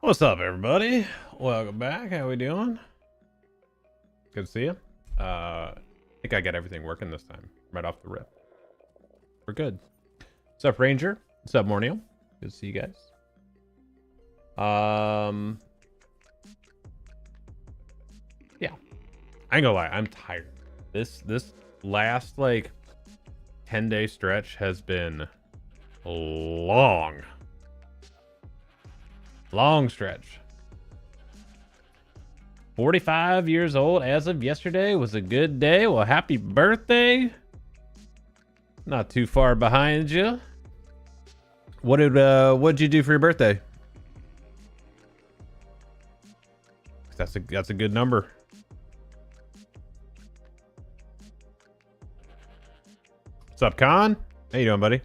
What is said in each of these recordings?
What's up, everybody? Welcome back. How we doing? Good to see you. I think I got everything working this time, right off the rip. We're good. What's up, Ranger? What's up, Mornio? Good to see you guys. Yeah. I ain't gonna lie, I'm tired. This last like 10-day stretch has been long. Long stretch. 45 years old as of yesterday was a good day. Well, happy birthday. Not too far behind you. What'd you do for your birthday? That's a good number. What's up, Con? How you doing, buddy?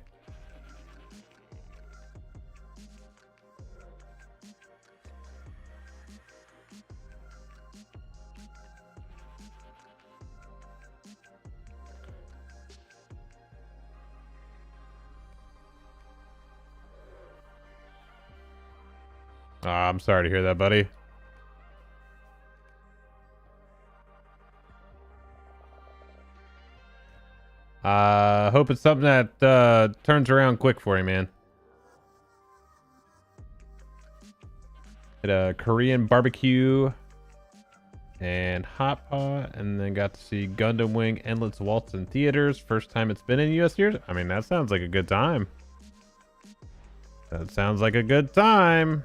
I'm sorry to hear that, buddy. Hope it's something that turns around quick for you, man. Had a Korean barbecue and hot pot, and then got to see Gundam Wing Endless Waltz in theaters. First time it's been in US years. I mean, that sounds like a good time. That sounds like a good time.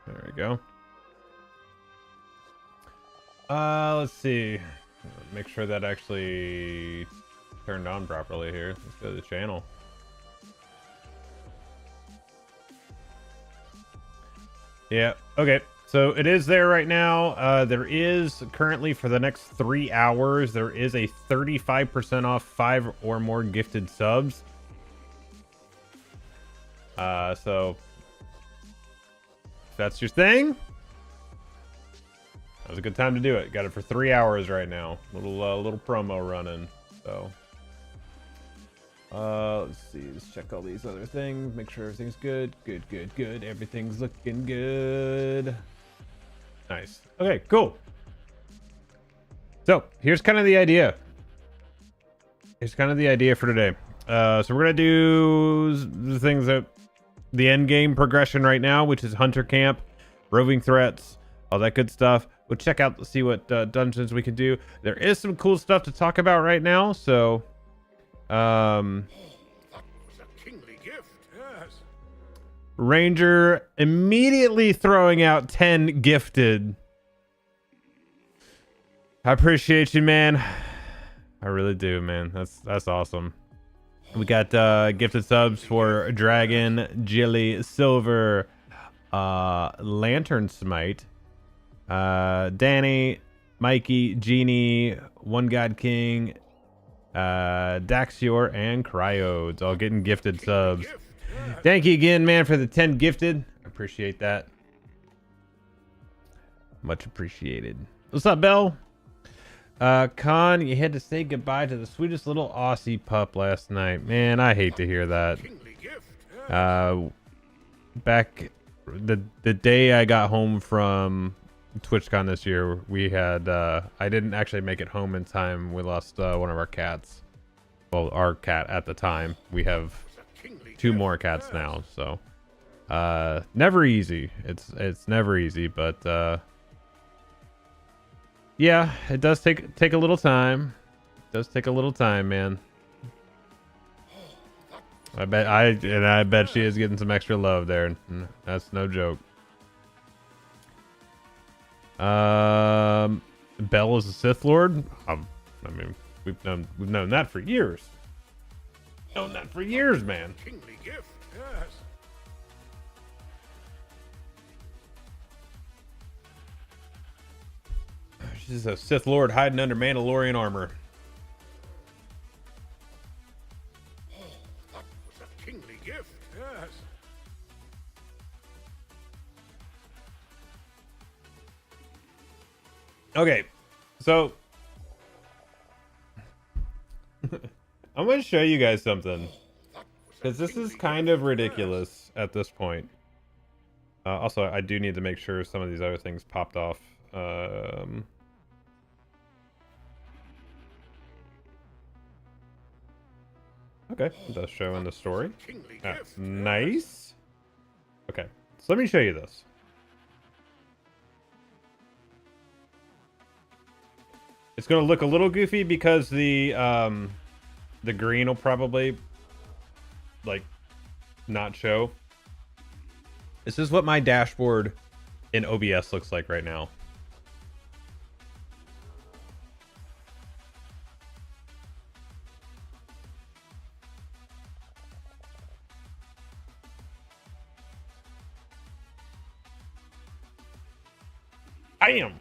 There we go. Let's see. Make sure that actually turned on properly here. Let's go to the channel. Yeah, okay. So it is there right now. There is currently, for the next 3 hours, there is a 35% off 5 or more gifted subs. So if that's your thing, that was a good time to do it. Got it for 3 hours right now. Little promo running. So let's see. Let's check all these other things. Make sure everything's good. Good. Everything's looking good. Nice. Okay, cool. So here's kind of the idea. Here's kind of the idea for today. So we're gonna do the things that the end game progression right now, which is hunter camp, roving threats, all that good stuff. We'll check out, see what dungeons we can do. There is some cool stuff to talk about right now. So, That was a kingly gift. Yes. Ranger immediately throwing out 10 gifted. I appreciate you, man. I really do, man. That's awesome. We got gifted subs for Dragon, Jilly, Silver, Lantern Smite, Danny, Mikey, Genie, One God King, Daxior, and Cryodes, all getting gifted subs. Thank you again, man, for the 10 gifted. I appreciate that. Much appreciated. What's up, Bell? Con, you had to say goodbye to the sweetest little Aussie pup last night. Man, I hate to hear that. Back the day I got home from TwitchCon this year, we had I didn't actually make it home in time. We lost one of our cats. Well, our cat at the time. We have 2 more cats now, so never easy. It's never easy, but yeah, it does take a little time. It does take a little time, man. I bet she is getting some extra love there. That's no joke. Bell is a Sith Lord. I mean, we've known that for years. Known that for years, man. Kingly gift. Yes. She's a Sith Lord hiding under Mandalorian armor. Okay, so I'm going to show you guys something. Because this is kind of ridiculous at this point. Also, I do need to make sure some of these other things popped off. Okay, it does show in the story. That's nice. Okay, so let me show you this. It's going to look a little goofy because the green will probably like not show. This is what my dashboard in OBS looks like right now. I am.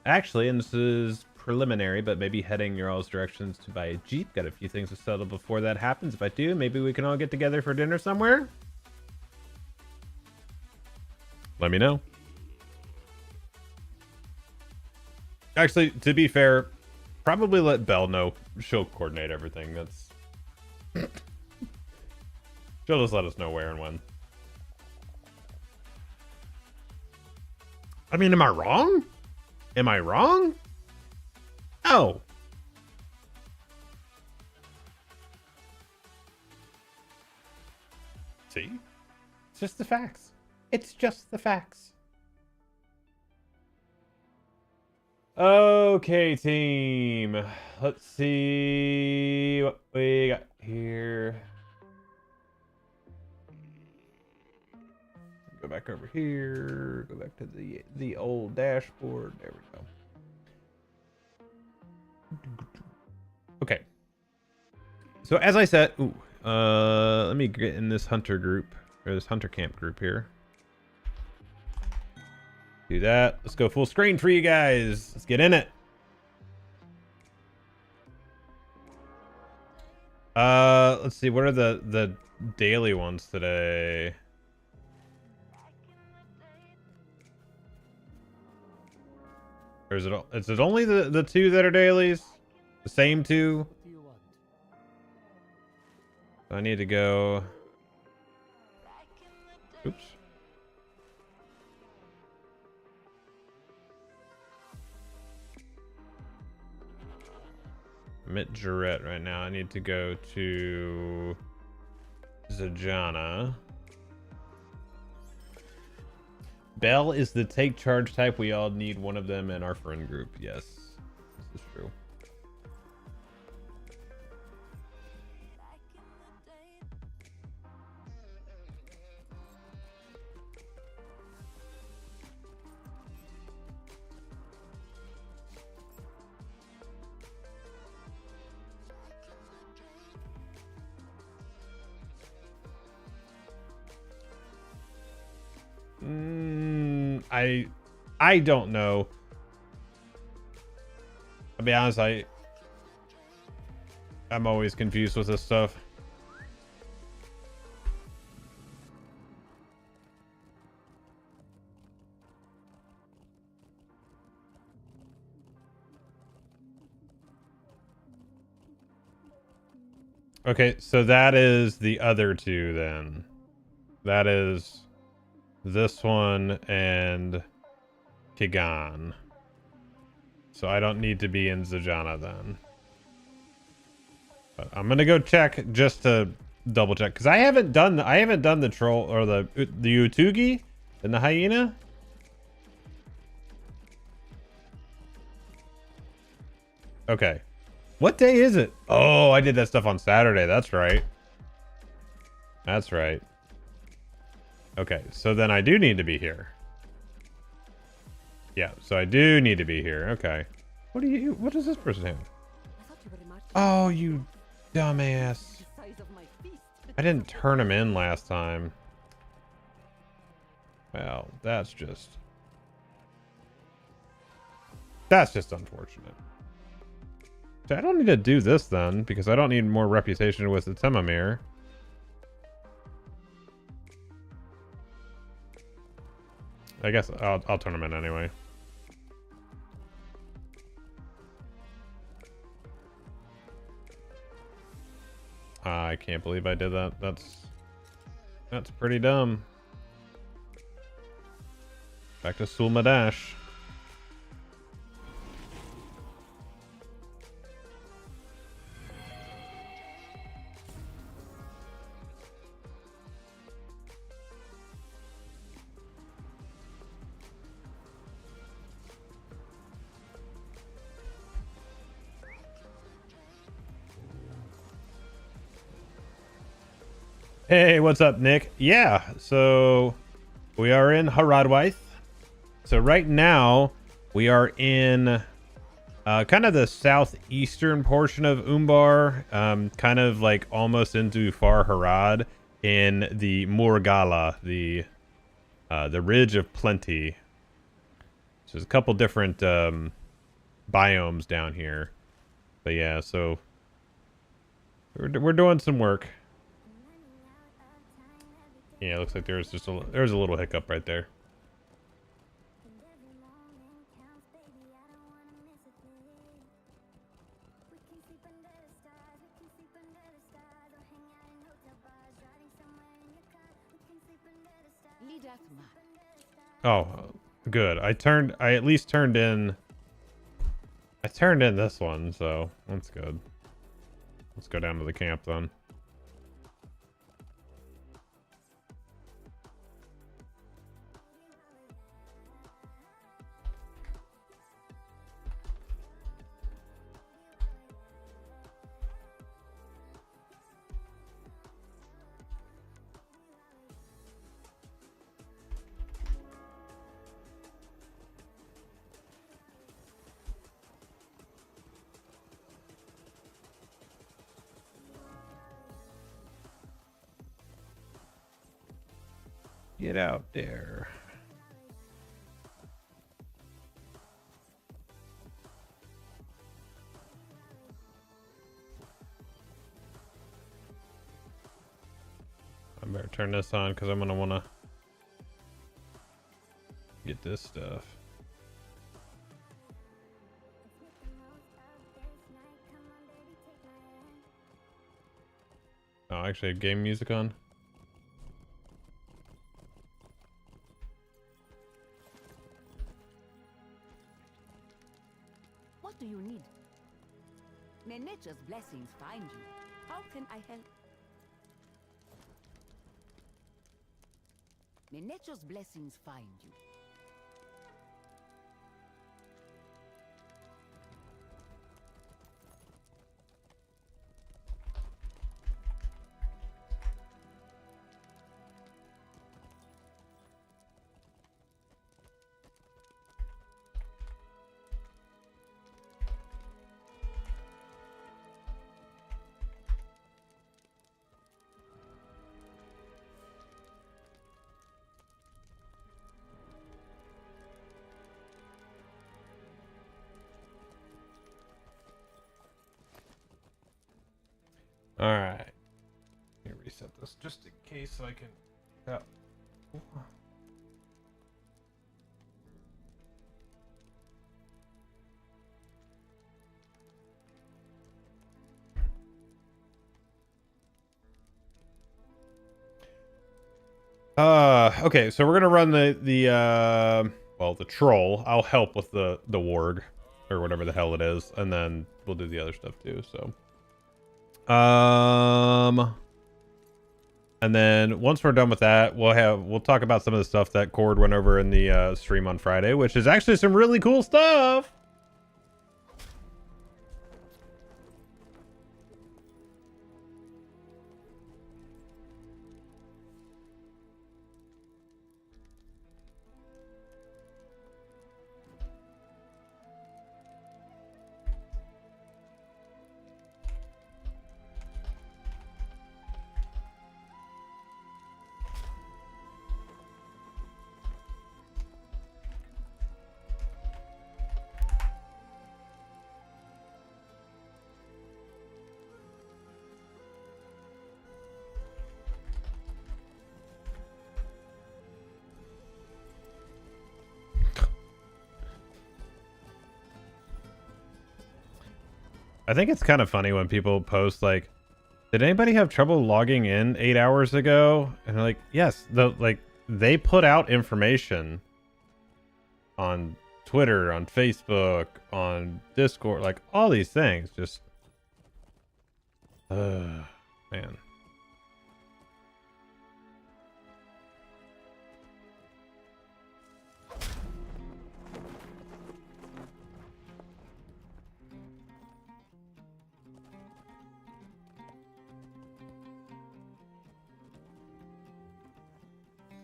Actually, and this is preliminary, but maybe heading your all's directions to buy a Jeep. Got a few things to settle before that happens. If I do, maybe we can all get together for dinner somewhere. Let me know. Actually, to be fair, probably let Belle know. She'll coordinate everything. That's she'll just let us know where and when. I mean, am I wrong? Am I wrong? Oh. See? It's just the facts. It's just the facts. Okay, team. Let's see what we got here. Go back over here. Go back to the old dashboard. There we go. Okay. So as I said, let me get in this hunter group or this hunter camp group here. Do that. Let's go full screen for you guys. Let's get in it. Let's see. What are the daily ones today? Or is it only the two that are dailies? The same two? I need to go. Oops. I'm at Jarrett right now. I need to go to Zajana. Belle is the take charge type. We all need one of them in our friend group. Yes, this is true. I don't know. I'll be honest, I'm always confused with this stuff. Okay, so that is the other two then. That is this one and Kigan. So I don't need to be in Zajana then. But I'm gonna go check just to double check because I haven't done the troll or the Utugi and the hyena. Okay. What day is it? Oh, I did that stuff on Saturday. That's right. That's right. Okay, so then I do need to be here. Yeah, so I do need to be here. Okay. What does this person have? Oh, you dumbass. I didn't turn him in last time. Well, that's just unfortunate. So I don't need to do this then, because I don't need more reputation with the Temamir. I guess I'll turn him in anyway. I can't believe I did that. That's pretty dumb. Back to Sulma Dash. Hey, what's up, Nick? Yeah, so we are in Haradwaith. So right now we are in kind of the southeastern portion of Umbar, kind of like almost into Far Harad in the Murgala, the Ridge of Plenty. So there's a couple different biomes down here, but yeah, so we're doing some work. Yeah, it looks like there's a little hiccup right there. Oh, good. I at least turned in this one, so that's good. Let's go down to the camp then. Get out there. I better turn this on because I'm gonna wanna get this stuff. Oh, actually, I have game music on. What do you need? May nature's blessings find you. How can I help? May nature's blessings find you. All right. Let me reset this just in case so I can. Yeah. Okay, so we're gonna run the troll. I'll help with the warg or whatever the hell it is, and then we'll do the other stuff too. So and then once we're done with that, we'll talk about some of the stuff that Cord went over in the stream on Friday, which is actually some really cool stuff. I think it's kind of funny when people post like, did anybody have trouble logging in 8 hours ago? And they're like, yes, they put out information on Twitter, on Facebook, on Discord, like all these things. Just, man.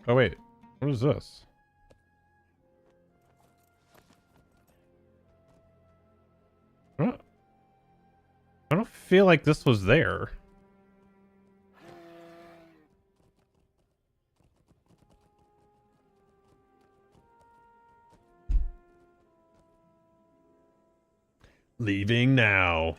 Oh wait, what is this? I don't feel like this was there. Leaving now.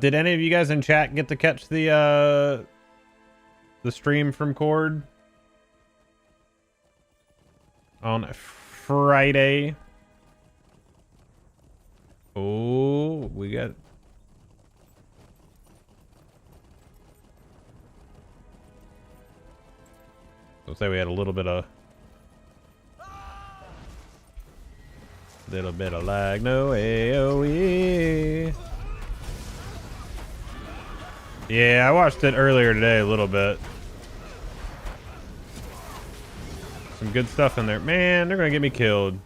Did any of you guys in chat get to catch the stream from Cord on Friday? Oh, we got. Let's say we had a little bit of lag. No AOE. Yeah, I watched it earlier today a little bit. Some good stuff in there. Man, they're gonna get me killed.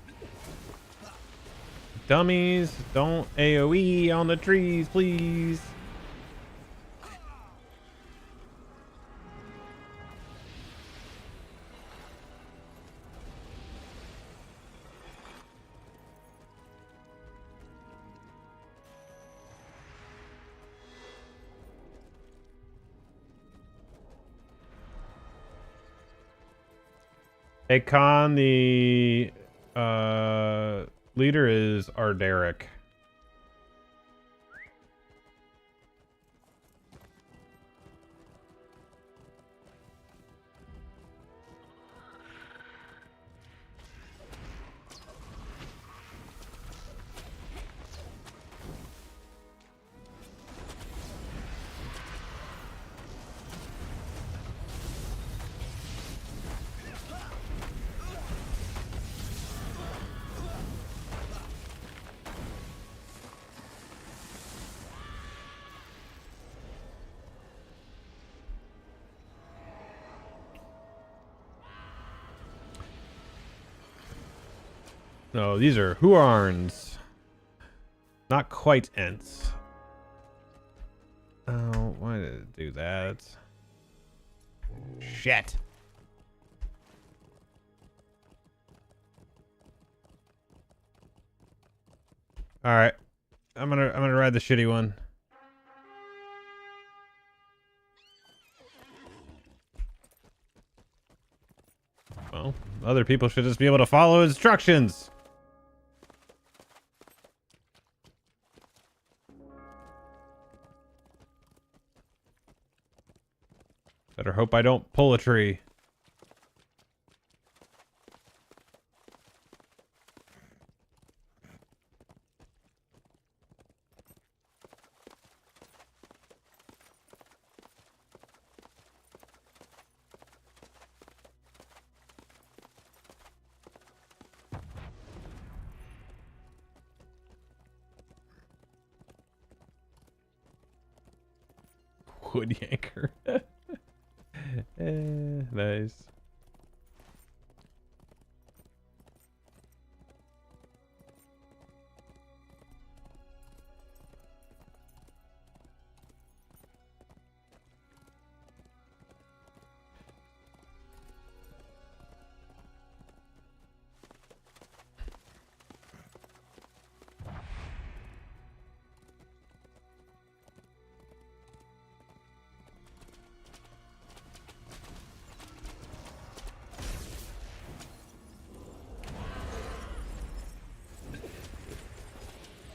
Dummies, don't AOE on the trees, please. Hey, Khan, the leader is Arderic. No, these are Huarns. Not quite Ents. Oh, why did it do that? Shit. All right. I'm gonna ride the shitty one. Well, other people should just be able to follow instructions. Better hope I don't pull a tree. Wood yanker. Nice.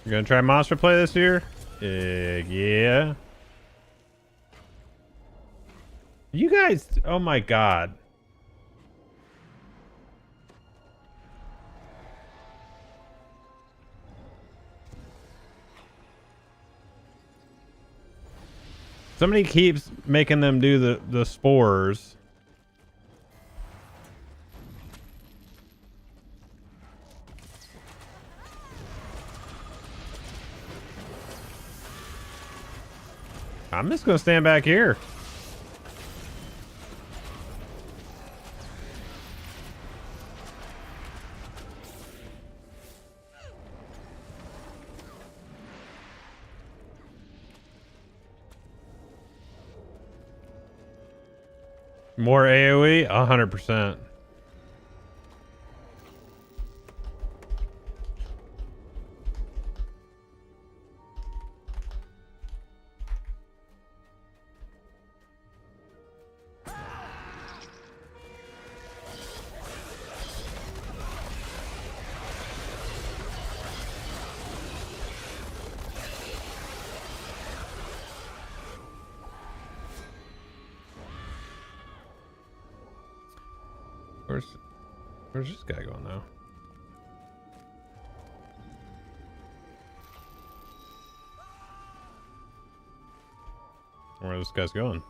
You gonna try monster play this year? Yeah. You guys, oh my god. Somebody keeps making them do the spores. I'm just gonna stand back here. More AoE? 100%. Where's this guy going now? Where this guy's going?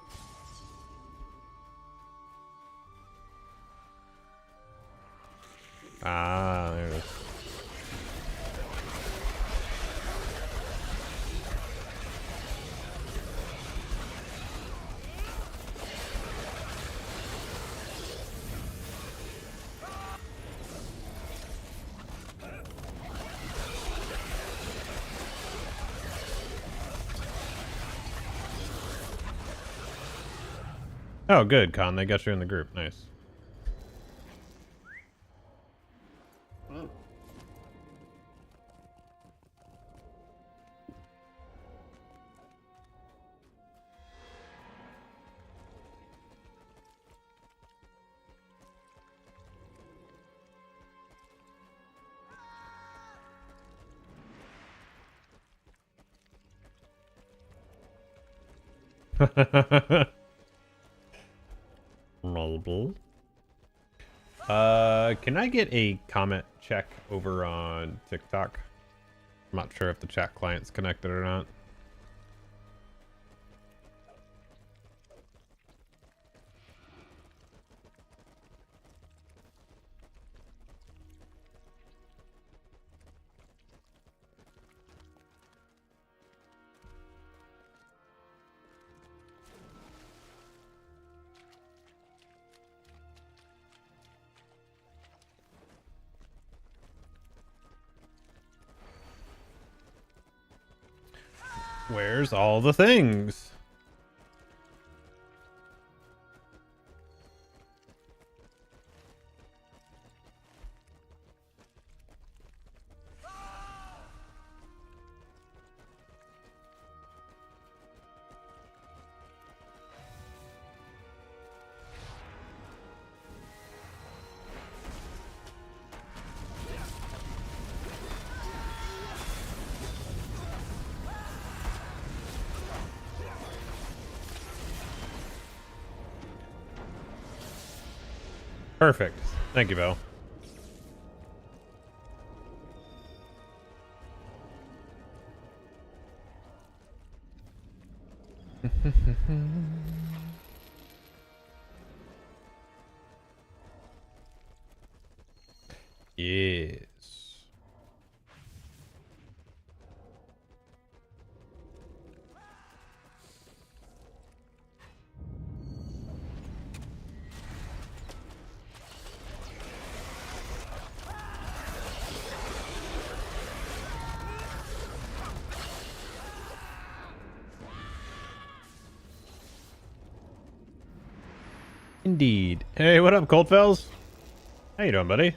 Ah, there it is. Oh, good, Con. They got you in the group. Nice. Maybe. Can I get a comment check over on TikTok? I'm not sure if the chat client's connected or not. Where's all the things? Perfect. Thank you, Bo. Yes. Indeed. Hey, what up, Coldfells? How you doing, buddy?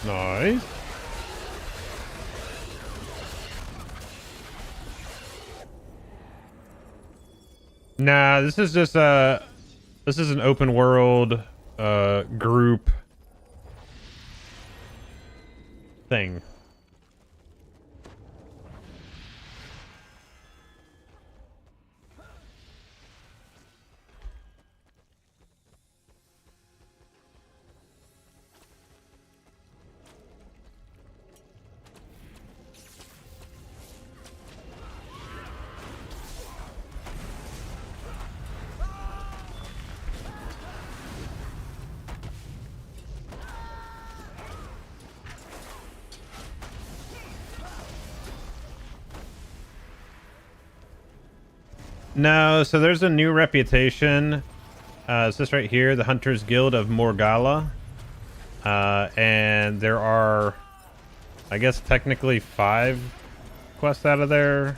Nice. Nah, this is just this is an open world group thing. No, so there's a new reputation. It's this right here, the Hunters Guild of Morgalla. And there are, I guess, technically 5 quests out of there.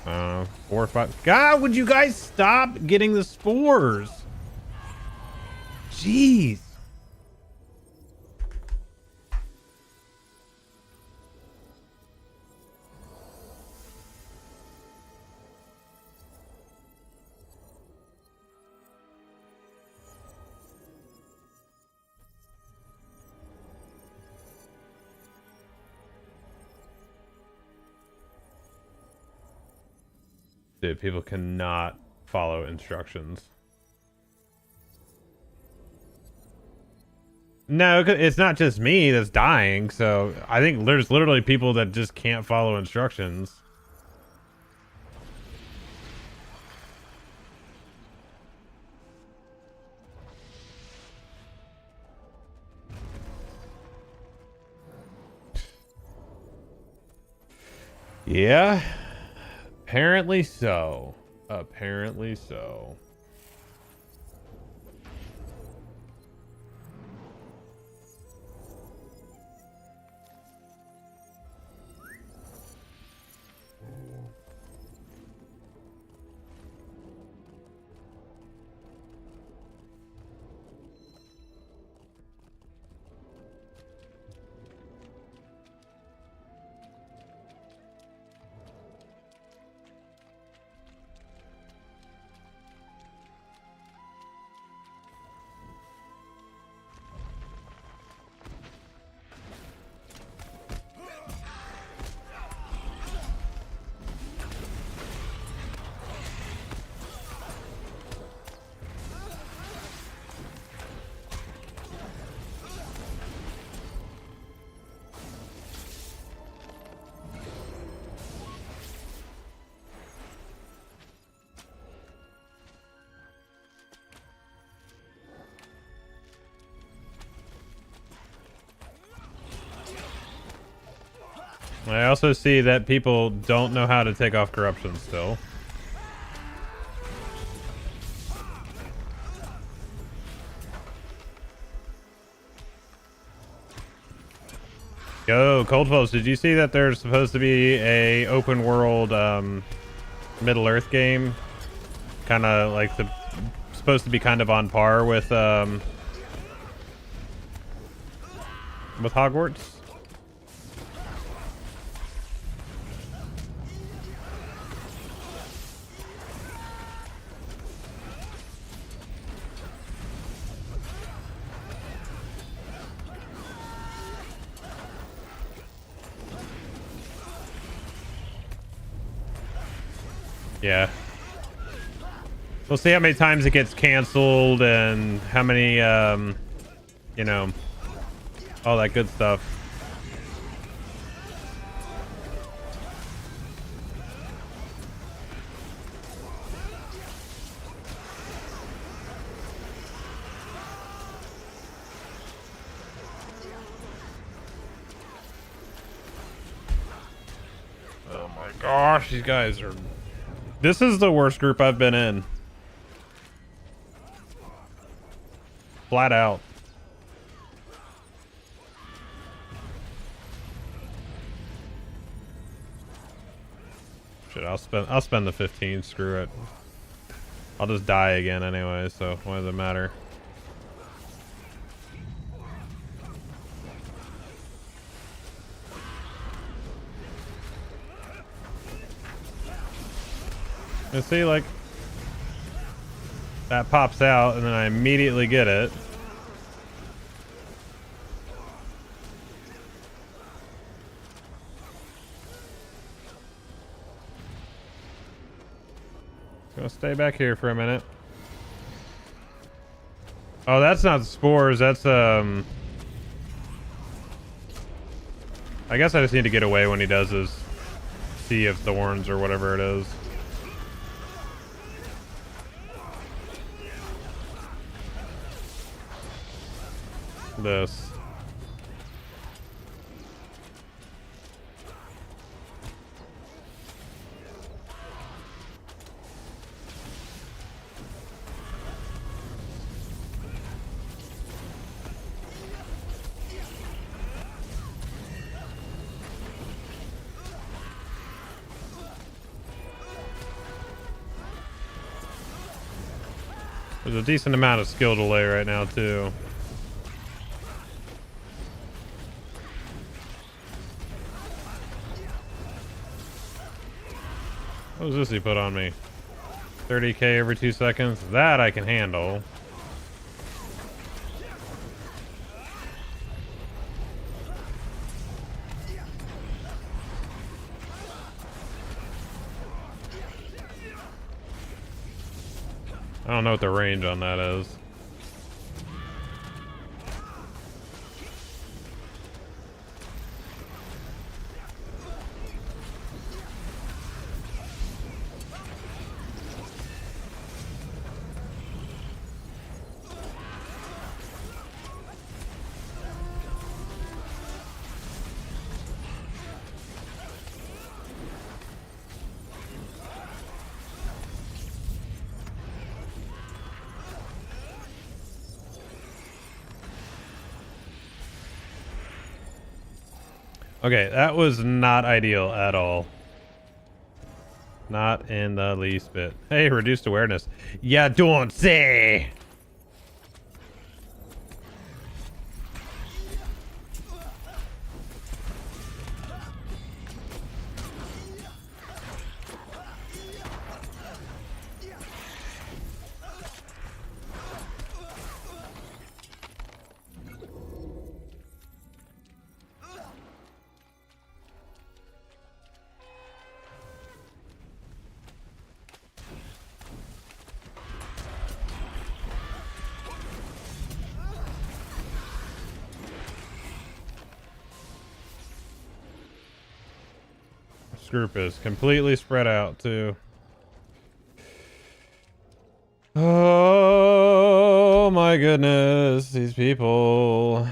4 or 5. God, would you guys stop getting the spores? Jeez. Dude, people cannot follow instructions. No, it's not just me that's dying, so I think there's literally people that just can't follow instructions. Yeah. Apparently so. Apparently so. I also see that people don't know how to take off corruption still. Yo, Coldfells, did you see that there's supposed to be a open world Middle Earth game? Kind of like supposed to be kind of on par with Hogwarts? Yeah. We'll see how many times it gets canceled and how many, you know, all that good stuff. Oh my gosh, these guys are... This is the worst group I've been in. Flat out. Dude, I'll spend the 15. Screw it. I'll just die again anyway, so what does it matter? You see, like, that pops out and then I immediately get it. Gonna stay back here for a minute. Oh, that's not spores. That's I guess I just need to get away when he does his Sea of Thorns or whatever it is. This. There's a decent amount of skill delay right now, too. What was this he put on me? 30k every 2 seconds? That I can handle. I don't know what the range on that is. Okay, that was not ideal at all. Not in the least bit. Hey, reduced awareness. Yeah, don't say. Group is completely spread out too. Oh my goodness, these people.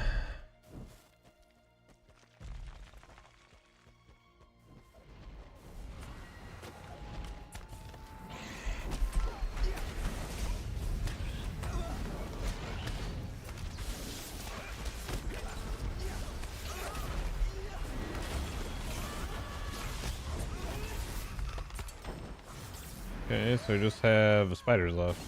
Okay, so we just have spiders left.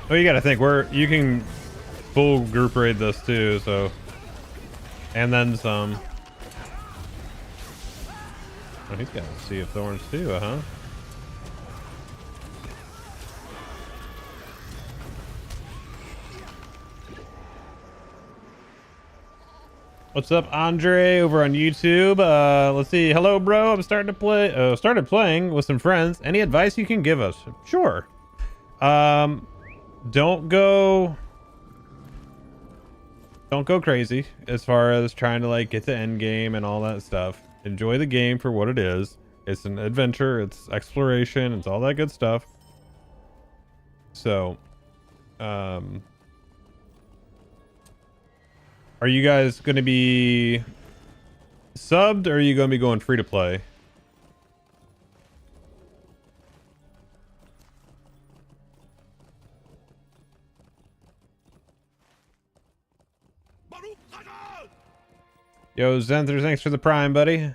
Well, you gotta think, you can full group raid this too, so, and then some. Oh, he's got a Sea of Thorns too, huh? What's up, Andre, over on YouTube? Let's see. Hello, bro. I'm starting to play. Started playing with some friends. Any advice you can give us? Sure. Don't go don't go crazy as far as trying to like get to end game and all that stuff. Enjoy the game for what it is. It's an adventure, it's exploration, it's all that good stuff. So, are you guys going to be subbed, or are you going to be going free to play? Yo, Zenther, thanks for the prime, buddy.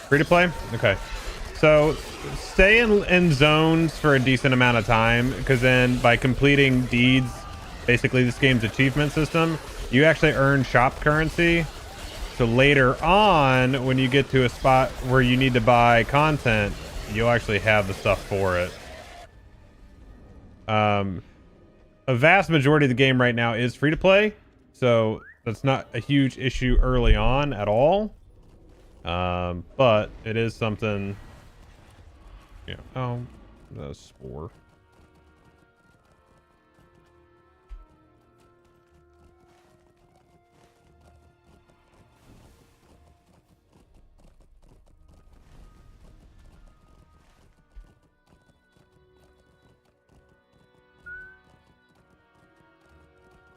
Free to play? Okay. So stay in zones for a decent amount of time, because then by completing deeds, basically this game's achievement system, you actually earn shop currency. So later on, when you get to a spot where you need to buy content, you'll actually have the stuff for it. A vast majority of the game right now is free to play, so that's not a huge issue early on at all. But it is something. Yeah. Oh, the spore.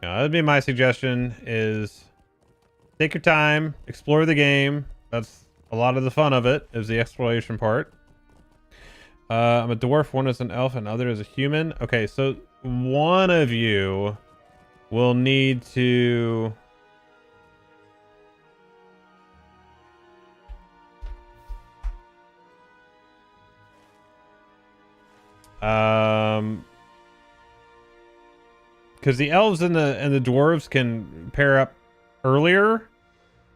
Yeah, that'd be my suggestion, is take your time, explore the game. That's a lot of the fun of it, is the exploration part. I'm a dwarf, one is an elf, and other is a human. Okay, so one of you will need to... because the elves and the dwarves can pair up earlier.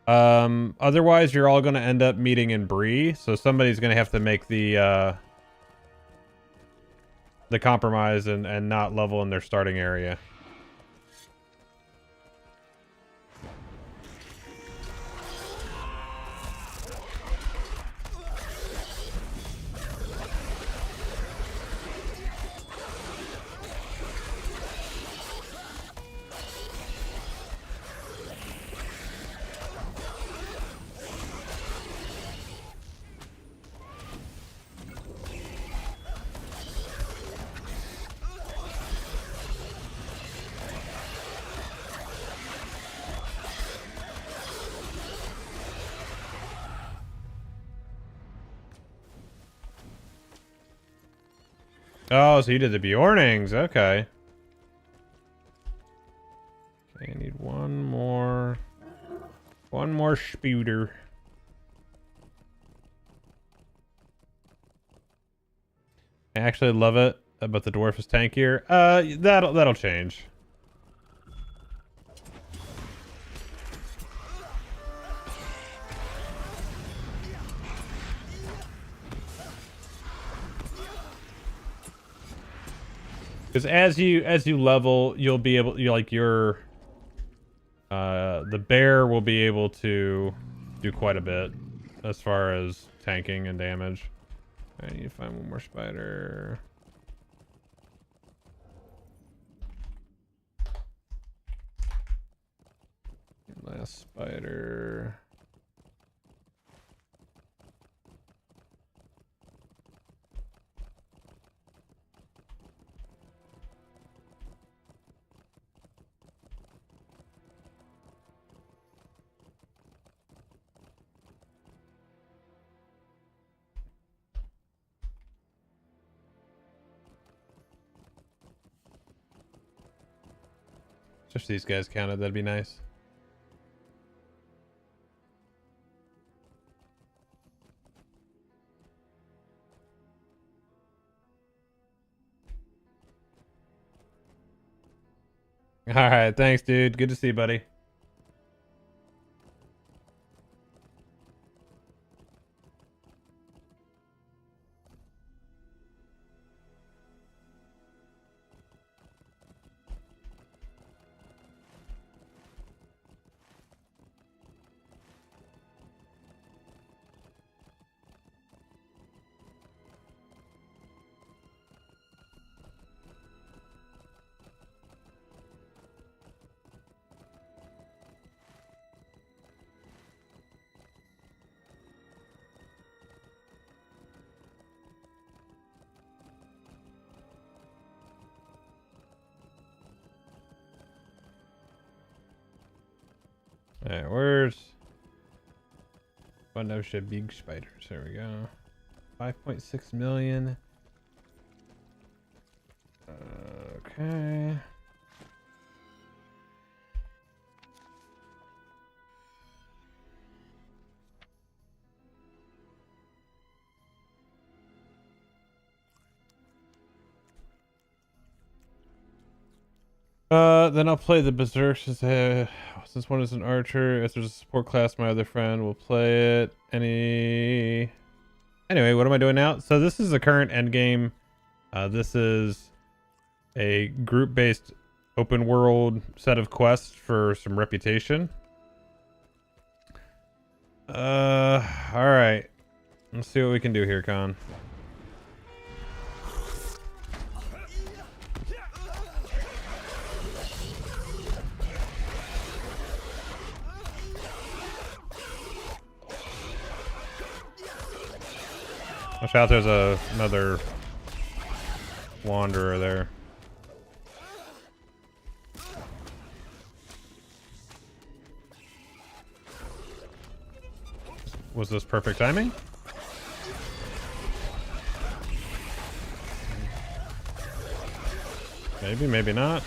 Otherwise you're all going to end up meeting in Bree, so somebody's going to have to make the compromise and not level in their starting area. Oh, so you did the Bjornings. Okay. Okay, I need one more spooter. I actually love it, but the dwarf is tankier. That'll change. Because as you level, you'll be able, the bear will be able to do quite a bit as far as tanking and damage. I need to find one more spider. Last spider. If these guys counted, that'd be nice. All right, thanks, dude. Good to see you, buddy. Alright, where's... One of shit big spiders. There we go. 5.6 million. Okay. Then I'll play the Berserk since one is an archer. If there's a support class, my other friend will play it. Anyway, what am I doing now? So this is the current end game. This is a group-based open world set of quests for some reputation. All right. Let's see what we can do here, Con. Watch out, there's another wanderer there. Was this perfect timing? Maybe, maybe not.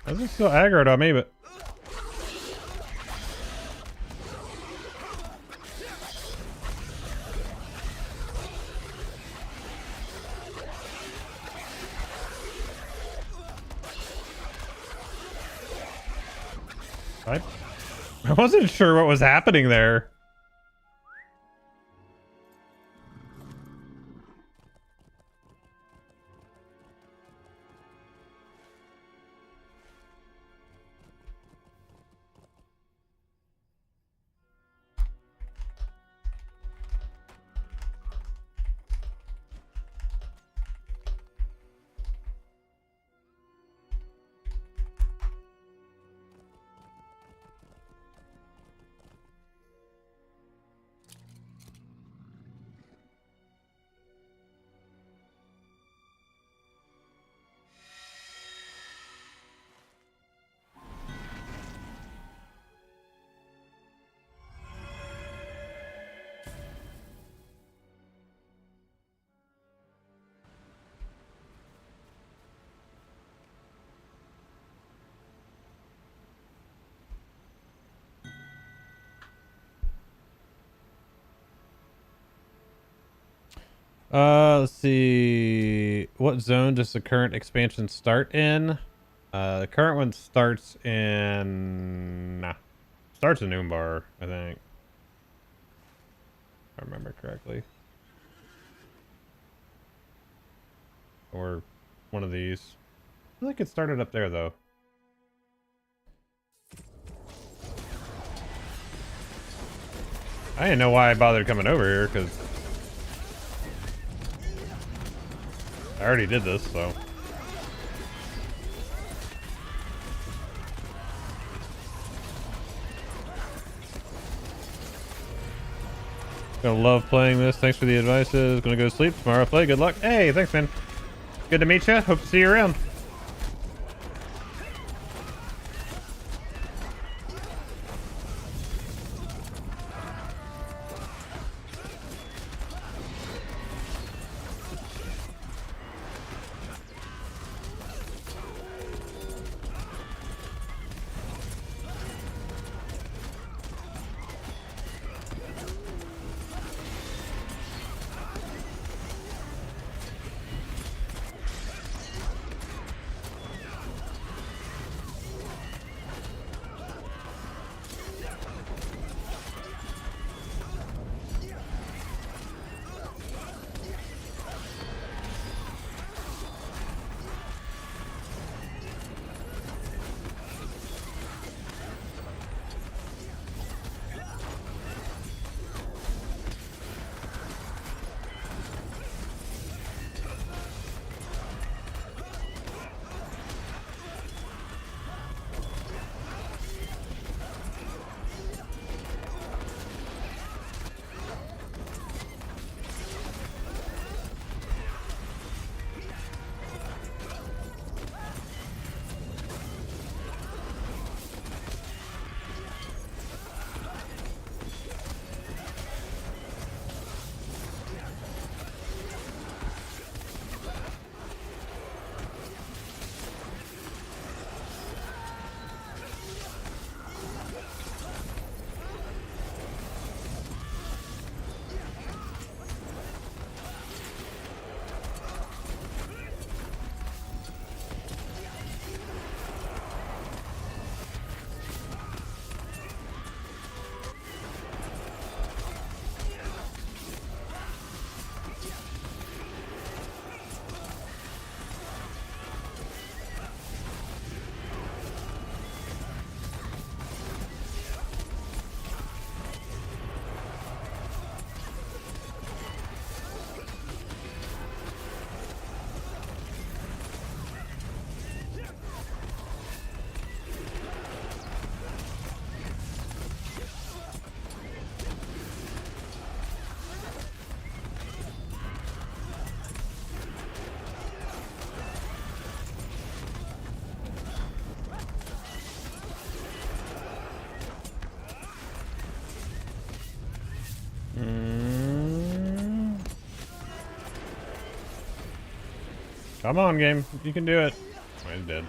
I was still aggroed on me, but I wasn't sure what was happening there. Let's see. What zone does the current expansion start in? The current one starts in... starts in Umbar, I think. If I remember correctly. Or one of these. I feel like it started up there, though. I didn't know why I bothered coming over here, because I already did this, so. Gonna love playing this. Thanks for the advices. Gonna go to sleep. Tomorrow play. Good luck. Hey, thanks, man. Good to meet you. Hope to see you around. Come on, game. You can do it. Oh, he's dead.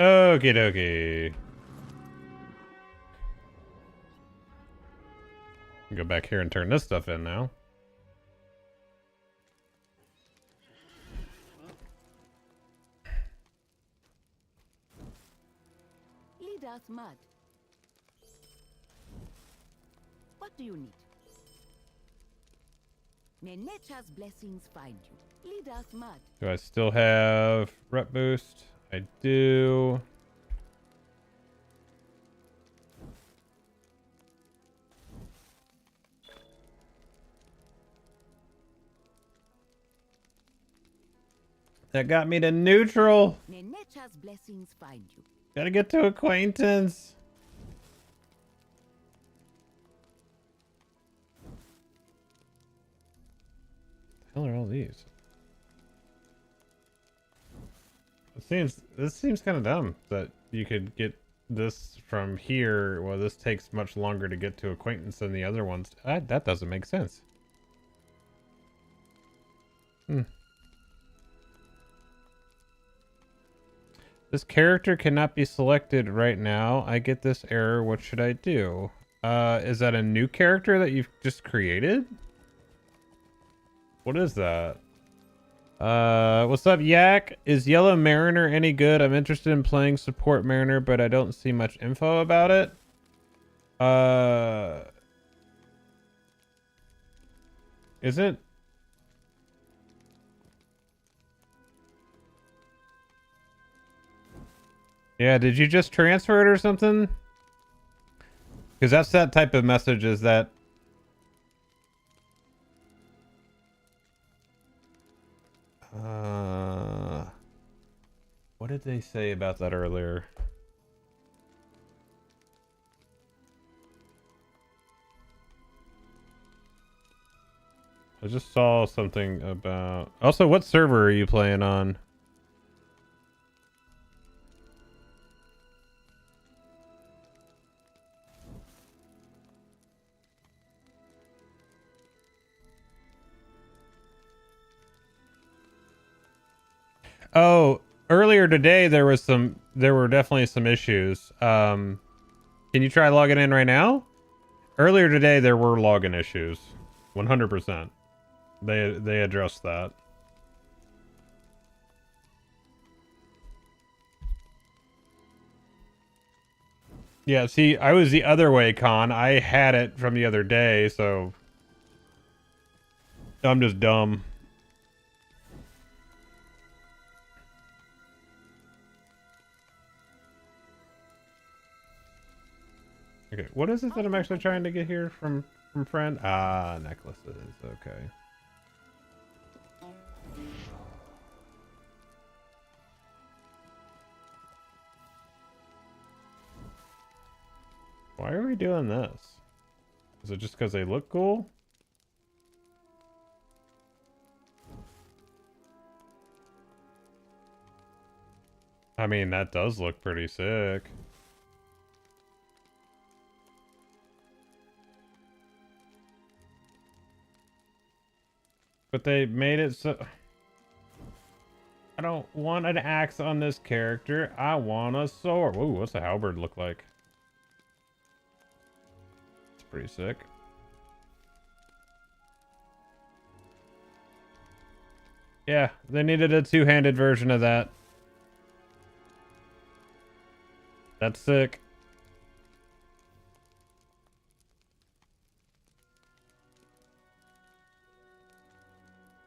Okie dokie. Go back here and turn this stuff in now. Lead us mud. What do you need? May nature's blessings find you. Lead us mud. Do I still have rep boost? I do. That got me to neutral. May nature's blessings find you. Gotta get to acquaintance. The hell are all these? This seems kind of dumb that you could get this from here. Well, this takes much longer to get to acquaintance than the other ones. That doesn't make sense. This character cannot be selected right now. I get this error. What should I do? Is that a new character that you've just created? What is that? What's up, Yak? Is Yellow Mariner any good? I'm interested in playing support Mariner, but I don't see much info about it. Is it? Yeah, did you just transfer it or something? Because that's that type of message is that... what did they say about that earlier? I just saw something about... Also, what server are you playing on? Oh, earlier today there were definitely some issues. Can you try logging in right now? Earlier today there were login issues. 100%. They addressed that. Yeah, see, I was the other way, Con. I had it from the other day, so I'm just dumb. Okay, what is it that I'm actually trying to get here from friend? Ah, necklaces. Okay. Why are we doing this? Is it just because they look cool? I mean, that does look pretty sick. But they made it so... I don't want an axe on this character. I want a sword. Ooh, what's the halberd look like? It's pretty sick. Yeah, they needed a two-handed version of that. That's sick.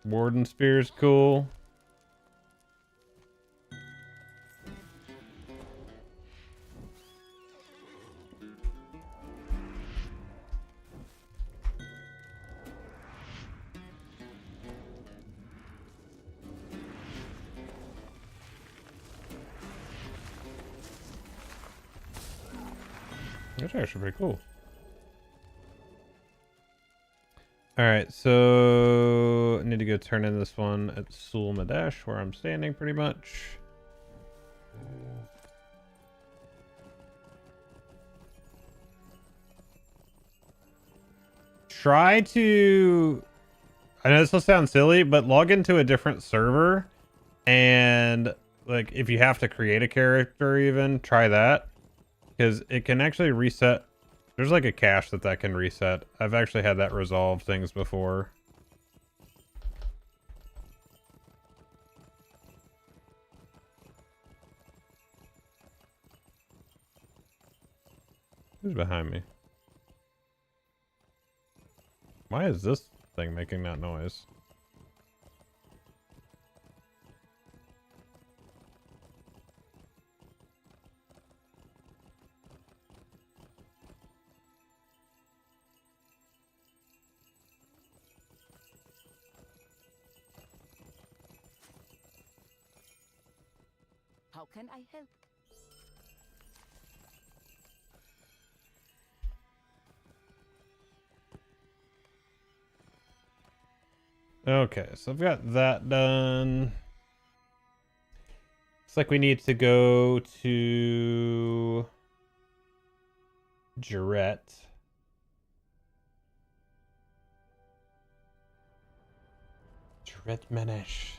Warden Spear's cool. That's actually pretty cool. Alright, so I need to go turn in this one at Sul Madash, where I'm standing pretty much. try to, I know this will sound silly, but log into a different server, and like if you have to create a character, even try that, because it can actually reset. There's like a cache that can reset. I've actually had that resolve things before. Who's behind me? Why is this thing making that noise? How can I help? Okay, so I've got that done. Looks like we need to go to Jarrett. Jarrett Menesh.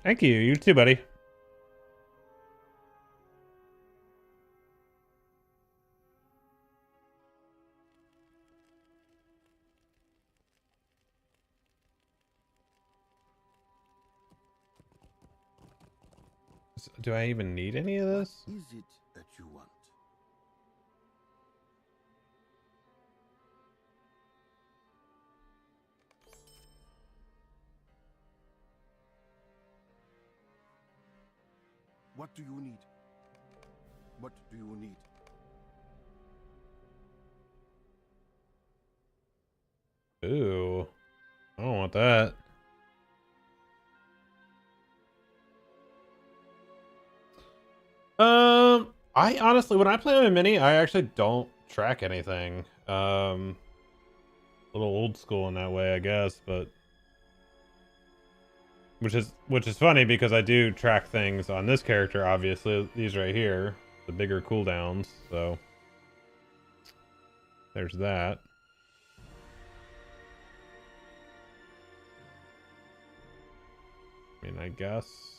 Thank you. You too, buddy. Do I even need any of this? What is it that you want? What do you need? What do you need? Ooh. I don't want that. I honestly, when I play on a mini, I actually don't track anything. A little old school in that way, I guess, but which is funny because I do track things on this character, obviously. These right here, the bigger cooldowns, so there's that. I mean, I guess.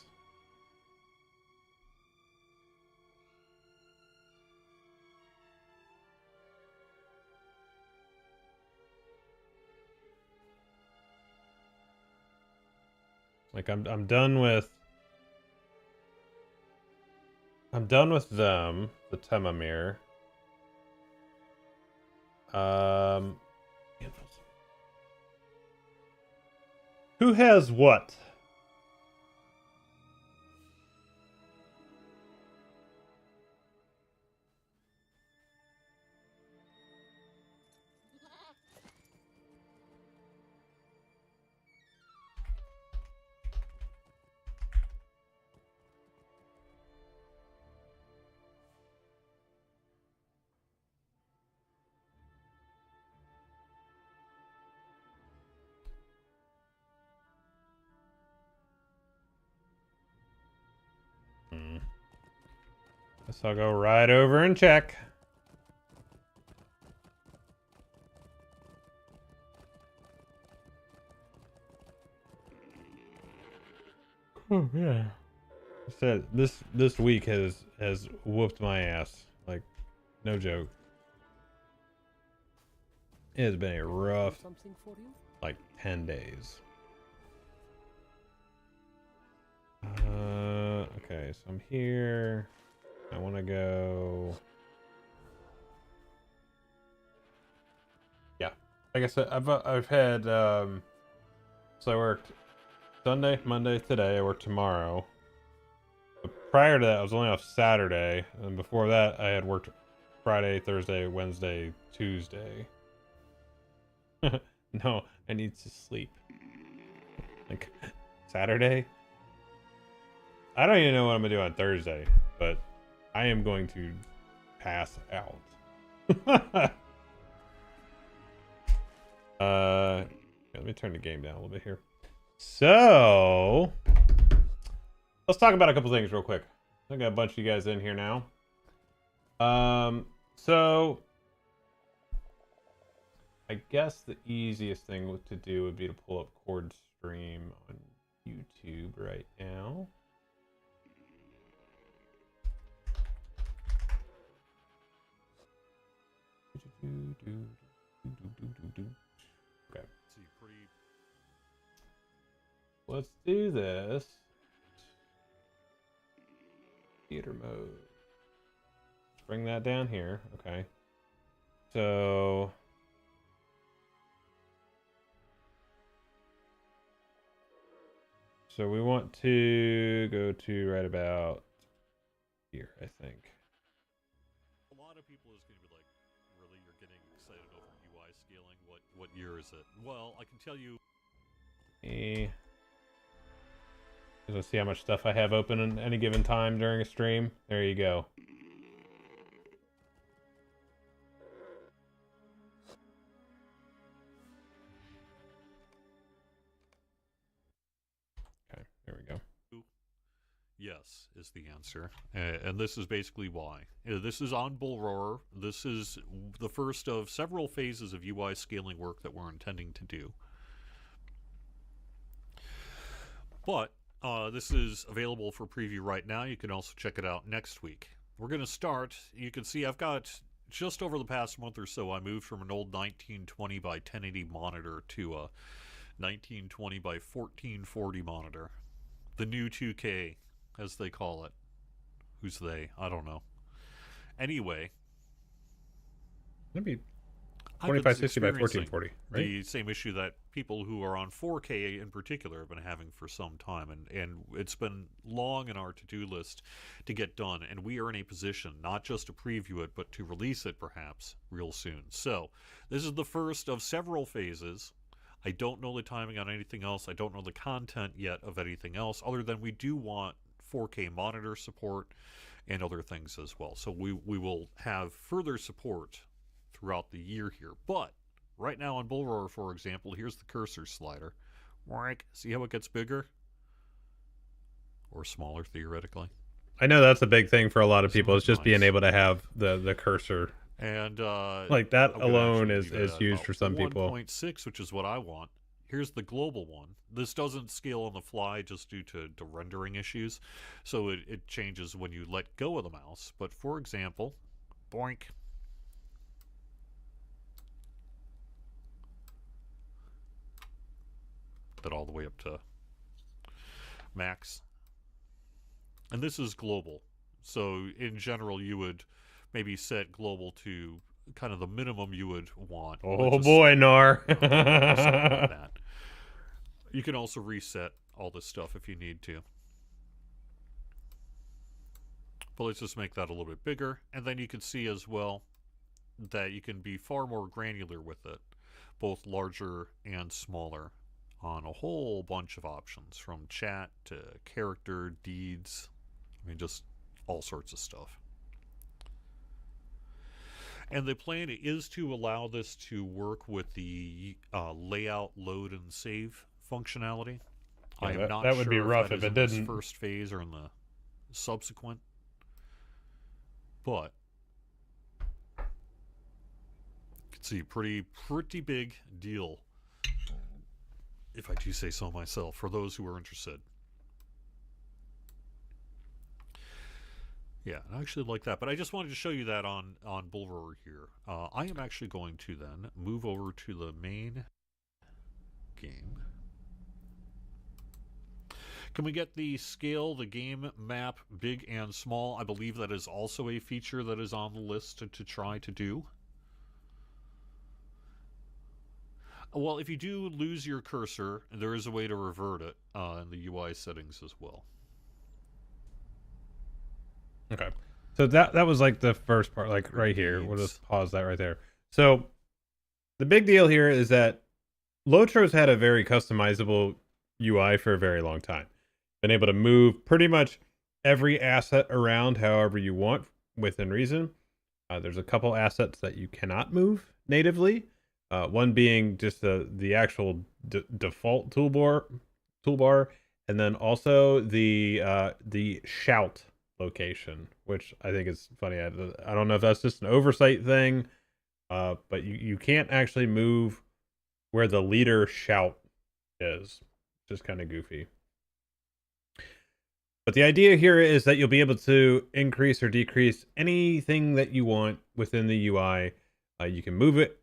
Like I'm done with them, the Temamir. Who has what? Guess I'll go right over and check. Oh yeah. I said this week has whooped my ass. Like, no joke. It has been a rough like 10 days. Okay, so I'm here. I want to go. Yeah, like I said, I've had so I worked Sunday, Monday, today. I worked tomorrow. But prior to that, I was only off Saturday, and before that, I had worked Friday, Thursday, Wednesday, Tuesday. No, I need to sleep. Like Saturday. I don't even know what I'm gonna do on Thursday, but I am going to pass out. Let me turn the game down a little bit here. So let's talk about a couple things real quick. I got a bunch of you guys in here now. So I guess the easiest thing to do would be to pull up Chord Stream on YouTube right now. Okay. Let's do this. Theater mode. Let's bring that down here. Okay. So we want to go to right about here, I think. A lot of people is going to be like, really, you're getting excited over UI scaling? What year is it? Well, I can tell you. Let's see how much stuff I have open at any given time during a stream. There you go. Okay, there we go. Yes, is the answer. And this is basically why. This is on Bullroarer. This is the first of several phases of UI scaling work that we're intending to do. But this is available for preview right now. You can also check it out next week. We're going to start. You can see I've got, just over the past month or so, I moved from an old 1920 by 1080 monitor to a 1920 by 1440 monitor. The new 2K, as they call it. Who's they? I don't know. Anyway. That'd be 2560 by 1440, right? The same issue that people who are on 4K in particular have been having for some time, and it's been long in our to-do list to get done, and we are in a position not just to preview it, but to release it perhaps real soon. So this is the first of several phases. I don't know the timing on anything else. I don't know the content yet of anything else, other than we do want 4K monitor support and other things as well. So we will have further support throughout the year here. But right now on Bullroarer, for example, here's the cursor slider. See how it gets bigger? Or smaller, theoretically. I know that's a big thing for a lot of people. It's just being able to have the cursor. And like that alone is huge for some people. 1.6, which is what I want. Here's the global one. This doesn't scale on the fly just due to rendering issues. So it changes when you let go of the mouse. But for example, boink. That all the way up to max. And this is global. So in general, you would maybe set global to kind of the minimum you would want. Oh boy, Nar. Something like that. You can also reset all this stuff if you need to. But let's just make that a little bit bigger. And then you can see as well that you can be far more granular with it, both larger and smaller, on a whole bunch of options, from chat to character, deeds, I mean, just all sorts of stuff. And the plan is to allow this to work with the layout, load, and save functionality. Yeah, I am not that sure would be rough if it didn't. First phase or in the subsequent, but you can see pretty big deal, if I do say so myself, for those who are interested. Yeah, I actually like that, but I just wanted to show you that on Bullroarer here. I am actually going to then move over to the main game. Can we get the scale, the game map, big and small? I believe that is also a feature that is on the list to try to do. Well, if you do lose your cursor, there is a way to revert it in the UI settings as well. Okay. So that was like the first part, like right here. We'll just pause that right there. So the big deal here is that LOTRO's had a very customizable UI for a very long time. Been able to move pretty much every asset around however you want within reason. There's a couple assets that you cannot move natively. One being just the actual default toolbar, and then also the shout location, which I think is funny. I don't know if that's just an oversight thing, but you can't actually move where the leader shout is. Just kind of goofy. But the idea here is that you'll be able to increase or decrease anything that you want within the UI. You can move it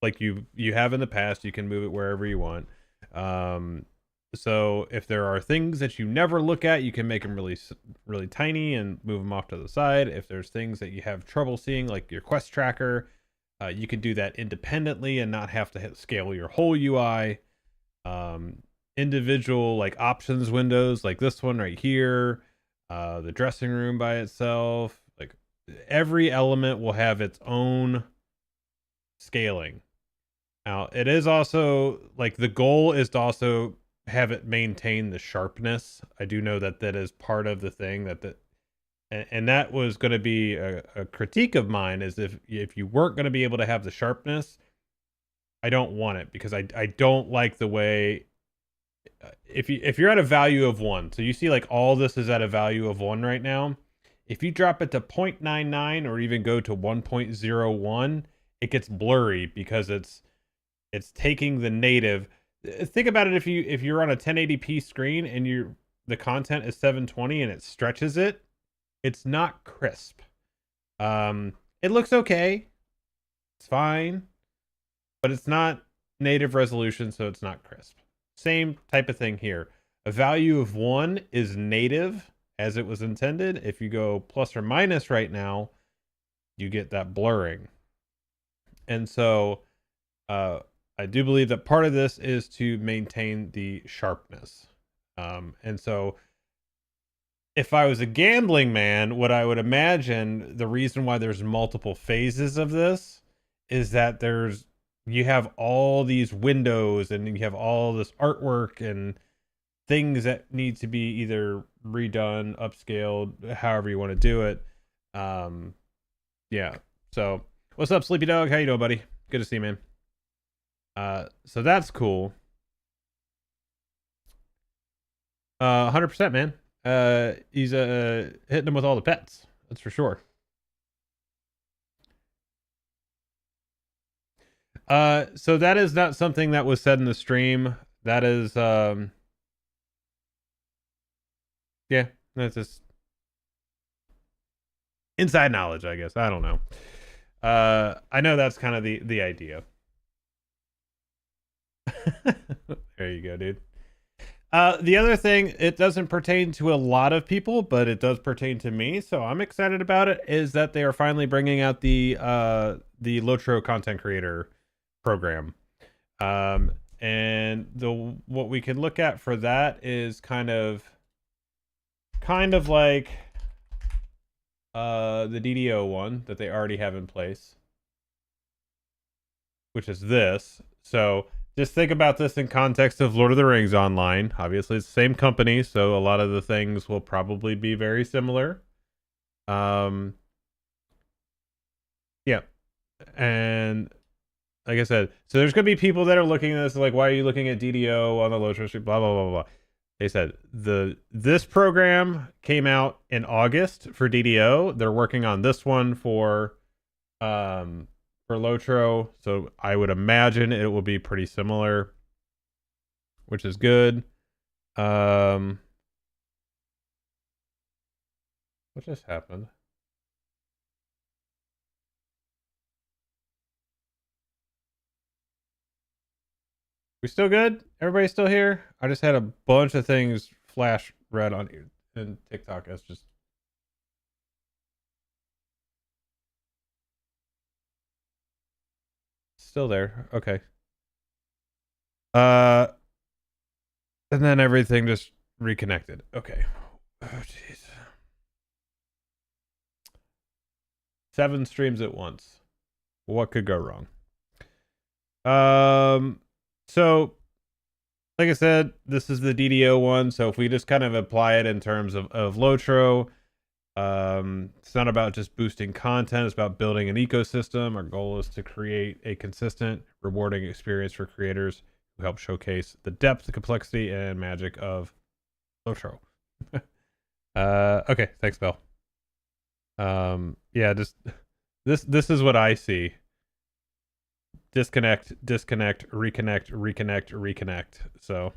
like you have in the past. You can move it wherever you want. So if there are things that you never look at, you can make them really tiny and move them off to the side. If there's things that you have trouble seeing, like your quest tracker, you can do that independently and not have to scale your whole UI. Individual like options windows like this one right here, the dressing room by itself, like every element will have its own scaling. Now it is also like the goal is to also have it maintain the sharpness. I do know that is part of the thing and that was going to be a critique of mine, is if you weren't going to be able to have the sharpness, I don't want it, because I don't like the way, if you're at a value of 1, so you see like all this is at a value of 1 right now. If you drop it to 0.99 or even go to 1.01, it gets blurry because it's taking the native. Think about it, if you're on a 1080p screen and the content is 720 and it stretches it, it's not crisp. It looks okay. It's fine, but it's not native resolution, so it's not crisp. Same type of thing here. A value of 1 is native as it was intended. If you go plus or minus right now, you get that blurring. And so I do believe that part of this is to maintain the sharpness. And so if I was a gambling man, what I would imagine the reason why there's multiple phases of this is that you have all these windows and you have all this artwork and things that need to be either redone, upscaled, however you want to do it. Yeah. So what's up, Sleepy Dog? How you doing, buddy? Good to see you, man. So that's cool. 100%, man. He's hitting them with all the pets. That's for sure. So that is not something that was said in the stream. That is, yeah, that's just inside knowledge, I guess. I don't know. I know that's kind of the idea. There you go, dude. The other thing, it doesn't pertain to a lot of people, but it does pertain to me, so I'm excited about it, is that they are finally bringing out the LOTRO content creator program. And what we can look at for that is kind of like the DDO one that they already have in place, which is this. So just think about this in context of Lord of the Rings Online. Obviously, it's the same company, so a lot of the things will probably be very similar. Yeah. And like I said, so there's going to be people that are looking at this like, why are you looking at DDO on the LOTRO street, blah, blah, blah, blah. They said this program came out in August for DDO. They're working on this one for LOTRO, so I would imagine it will be pretty similar, which is good. What just happened? We still good? Everybody still here? I just had a bunch of things flash red on in TikTok. That's just still there. Okay. And then everything just reconnected. Okay. Oh jeez. 7 streams at once. What could go wrong? So like I said, this is the DDO one. So if we just kind of apply it in terms of LOTRO, it's not about just boosting content. It's about building an ecosystem. Our goal is to create a consistent, rewarding experience for creators who help showcase the depth, the complexity, and magic of LOTRO. Okay, thanks, Bill. Yeah, just this is what I see. Disconnect, disconnect, reconnect, reconnect, reconnect. So,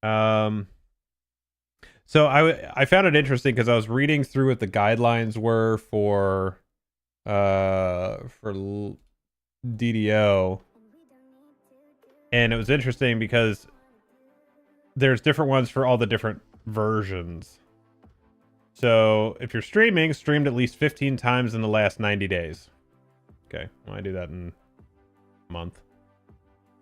um, so I found it interesting because I was reading through what the guidelines were for DDO, and it was interesting because there's different ones for all the different versions. So if you're streaming, streamed at least 15 times in the last 90 days. Okay, well, I do that in a month.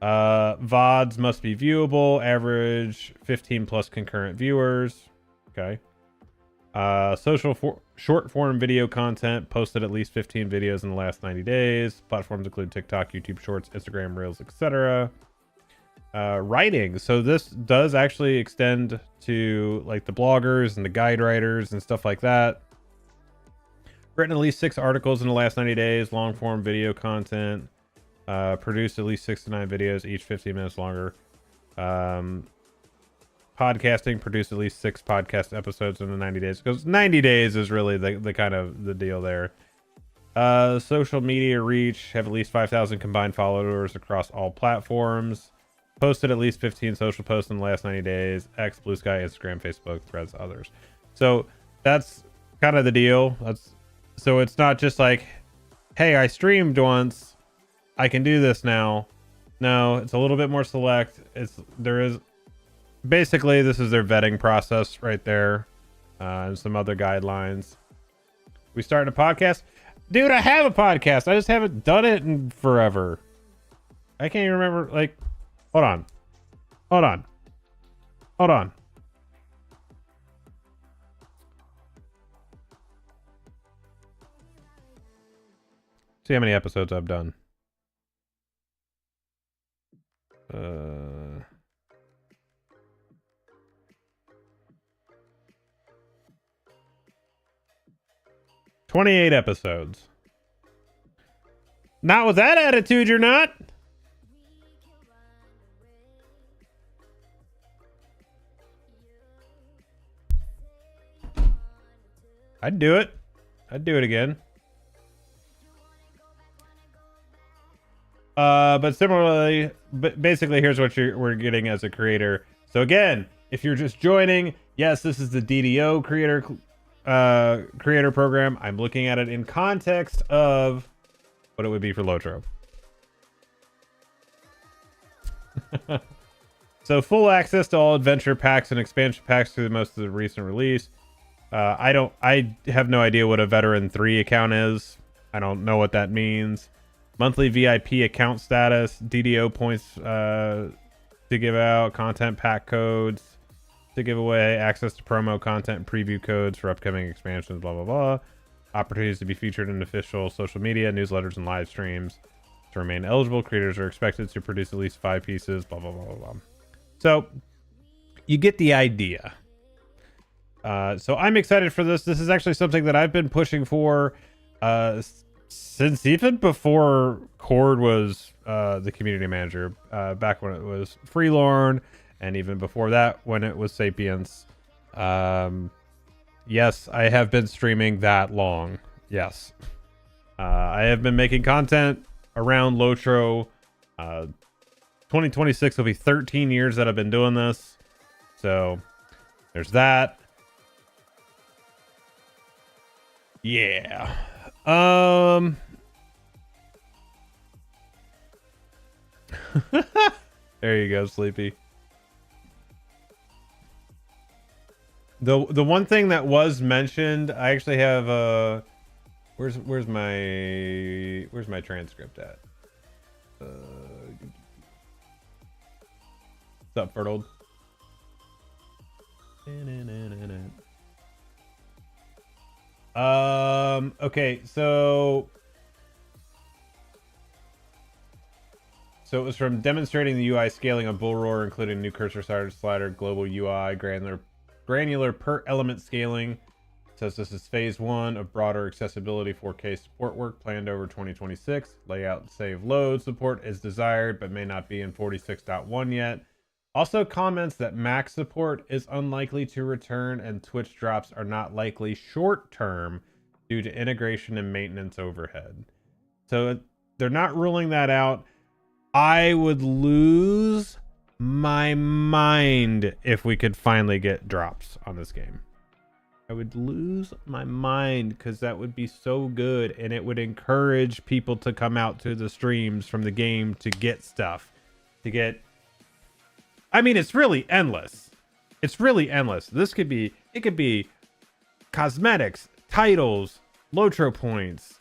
VODs must be viewable, average 15 plus concurrent viewers. Okay. Short form video content, posted at least 15 videos in the last 90 days. Platforms include TikTok, YouTube Shorts, Instagram Reels, etc. Writing. So this does actually extend to like the bloggers and the guide writers and stuff like that. Written at least 6 articles in the last 90 days. Long form video content. Produced at least 6 to 9 videos, each 15 minutes longer. Podcasting, produced at least 6 podcast episodes in the 90 days, because 90 days is really the kind of the deal there. Social media reach, have at least 5,000 combined followers across all platforms. Posted at least 15 social posts in the last 90 days. X, Blue Sky, Instagram, Facebook, Threads, others. So that's kind of the deal. So it's not just like, hey, I streamed once, I can do this now. No, it's a little bit more select. Basically, this is their vetting process right there, and some other guidelines. We starting a podcast? Dude, I have a podcast. I just haven't done it in forever. I can't even remember. Like, hold on. See how many episodes I've done. 28 episodes. Not with that attitude, you're not. I'd do it. I'd do it again. But similarly, basically, here's what we're getting as a creator. So again, if you're just joining, yes, this is the DDO creator program. I'm looking at it in context of what it would be for LOTRO. So full access to all adventure packs and expansion packs through most of the recent release. I have no idea what a veteran 3 account is. I don't know what that means. Monthly VIP account status, DDO points to give out, content pack codes to give away, access to promo content and preview codes for upcoming expansions, blah, blah, blah. Opportunities to be featured in official social media, newsletters, and live streams. To remain eligible, creators are expected to produce at least 5 pieces, blah, blah, blah, blah, blah. So, you get the idea. So I'm excited for this. This is actually something that I've been pushing for since even before Cord was the community manager, back when it was Freelorn, and even before that when it was Sapience. Yes, I have been streaming that long. Yes. I have been making content around LOTRO. 2026 will be 13 years that I've been doing this. So there's that. Yeah. There you go, Sleepy. The one thing that was mentioned, I actually have where's my transcript at? What's up, Fertile? Okay, so it was from demonstrating the UI scaling of Bull Roar, including new cursor slider, global UI, granular per element scaling. It says this is phase 1 of broader accessibility 4K support work planned over 2026. Layout save load support is desired, but may not be in 46.1 yet. Also comments that Mac support is unlikely to return and Twitch drops are not likely short term due to integration and maintenance overhead. So they're not ruling that out. I would lose my mind if we could finally get drops on this game. I would lose my mind because that would be so good and it would encourage people to come out to the streams from the game to get stuff. I mean, it's really endless. It's really endless. It could be cosmetics, titles, LOTRO points,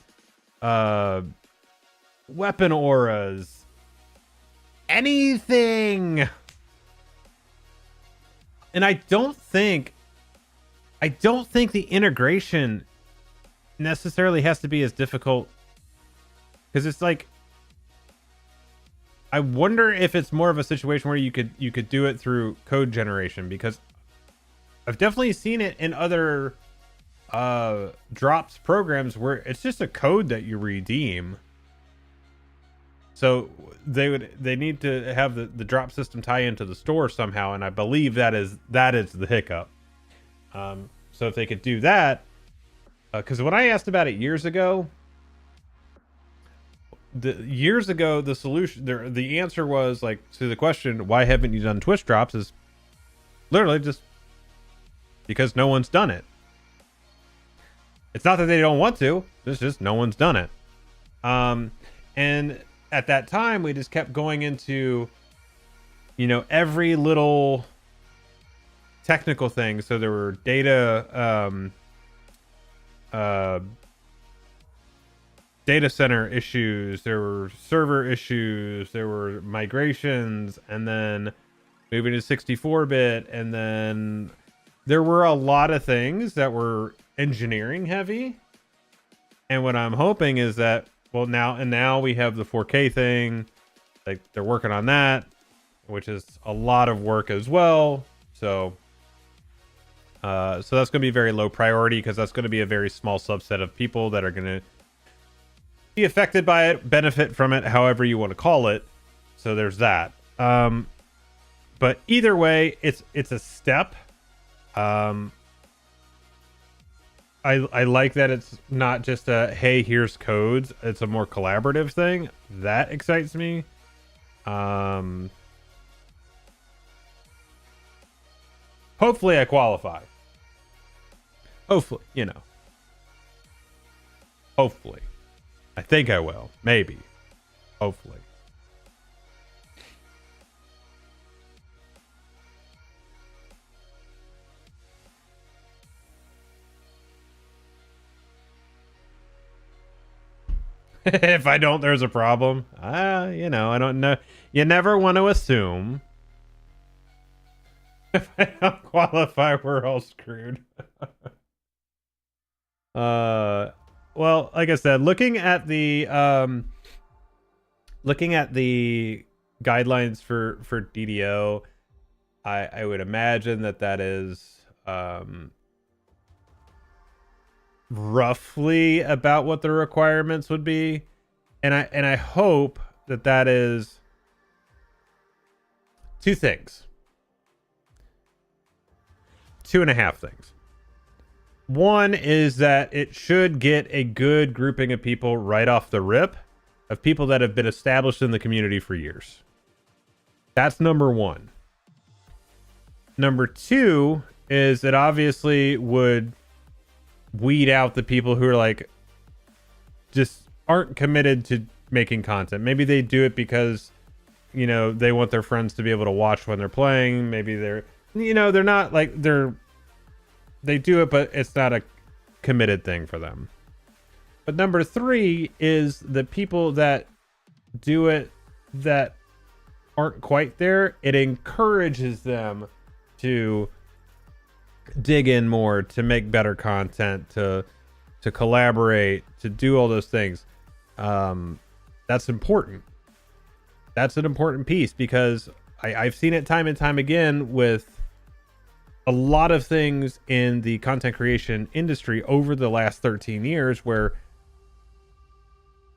weapon auras, anything. And I don't think the integration necessarily has to be as difficult, because it's like, I wonder if it's more of a situation where you could do it through code generation, because I've definitely seen it in other drops programs where it's just a code that you redeem. So they need to have the drop system tie into the store somehow, and I believe that is the hiccup. So if they could do that, because when I asked about it years ago, the solution there, the answer was like, to the question, why haven't you done Twitch drops, is literally just because no one's done it. It's not that they don't want to, it's just no one's done it. And at that time we just kept going into, every little technical thing. So there were data center issues, there were server issues, there were migrations, and then moving to 64-bit, and then there were a lot of things that were engineering heavy. And what I'm hoping is that, now we have the 4K thing, like they're working on that, which is a lot of work as well. So that's going to be very low priority, because that's going to be a very small subset of people that are going to be affected by it, benefit from it, however you want to call it. So there's that. But either way, it's a step. I like that it's not just a, hey, here's codes. It's a more collaborative thing. That excites me. Hopefully I qualify. Hopefully, Hopefully. I think I will. Maybe. Hopefully. If I don't, there's a problem. I don't know. You never want to assume. If I don't qualify, we're all screwed. Well, like I said, looking at the guidelines for DDO, I would imagine that is roughly about what the requirements would be, and I hope that is two things, 2.5 things. One is that it should get a good grouping of people right off the rip, of people that have been established in the community for years. That's number one. Number two is it obviously would weed out the people who are like, just aren't committed to making content. Maybe they do it because, they want their friends to be able to watch when they're playing. Maybe they're not like, they do it, but it's not a committed thing for them. But number three is the people that do it that aren't quite there. It encourages them to dig in more, to make better content, to collaborate, to do all those things. That's important. That's an important piece, because I've seen it time and time again with a lot of things in the content creation industry over the last 13 years where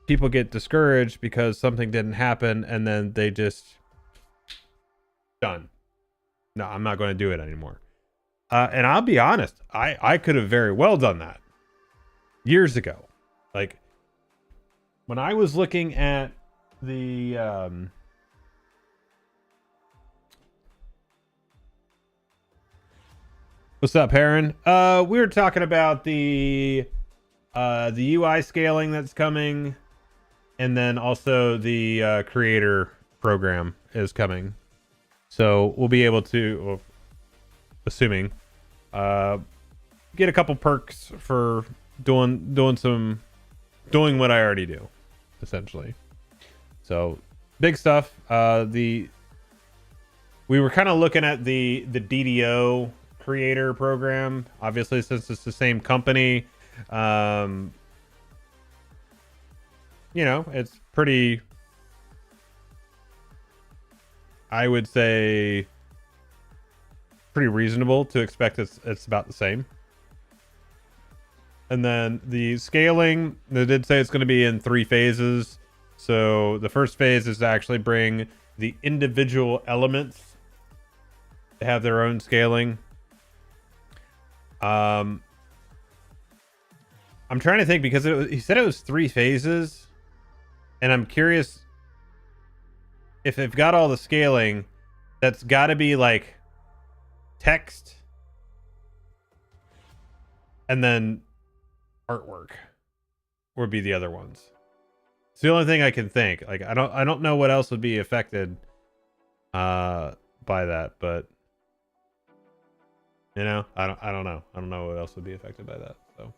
people get discouraged because something didn't happen, and then they just done. No, I'm not going to do it anymore. And I'll be honest, I could have very well done that years ago. Like when I was looking at the what's up, Heron? We were talking about the UI scaling that's coming, and then also the creator program is coming. So we'll be able to, well, assuming, get a couple perks for doing what I already do, essentially. So big stuff. We were kind of looking at the DDO creator program, obviously, since it's the same company. You know, it's pretty, I would say, pretty reasonable to expect it's about the same. And then the scaling, they did say it's going to be in 3 phases. So the first phase is to actually bring the individual elements to have their own scaling. I'm trying to think, because he said it was 3 phases, and I'm curious if they've got all the scaling. That's got to be like text and then artwork would be the other ones. It's the only thing I can think. Like I don't know what else would be affected by that, but you know, I don't know. I don't know what else would be affected by that. So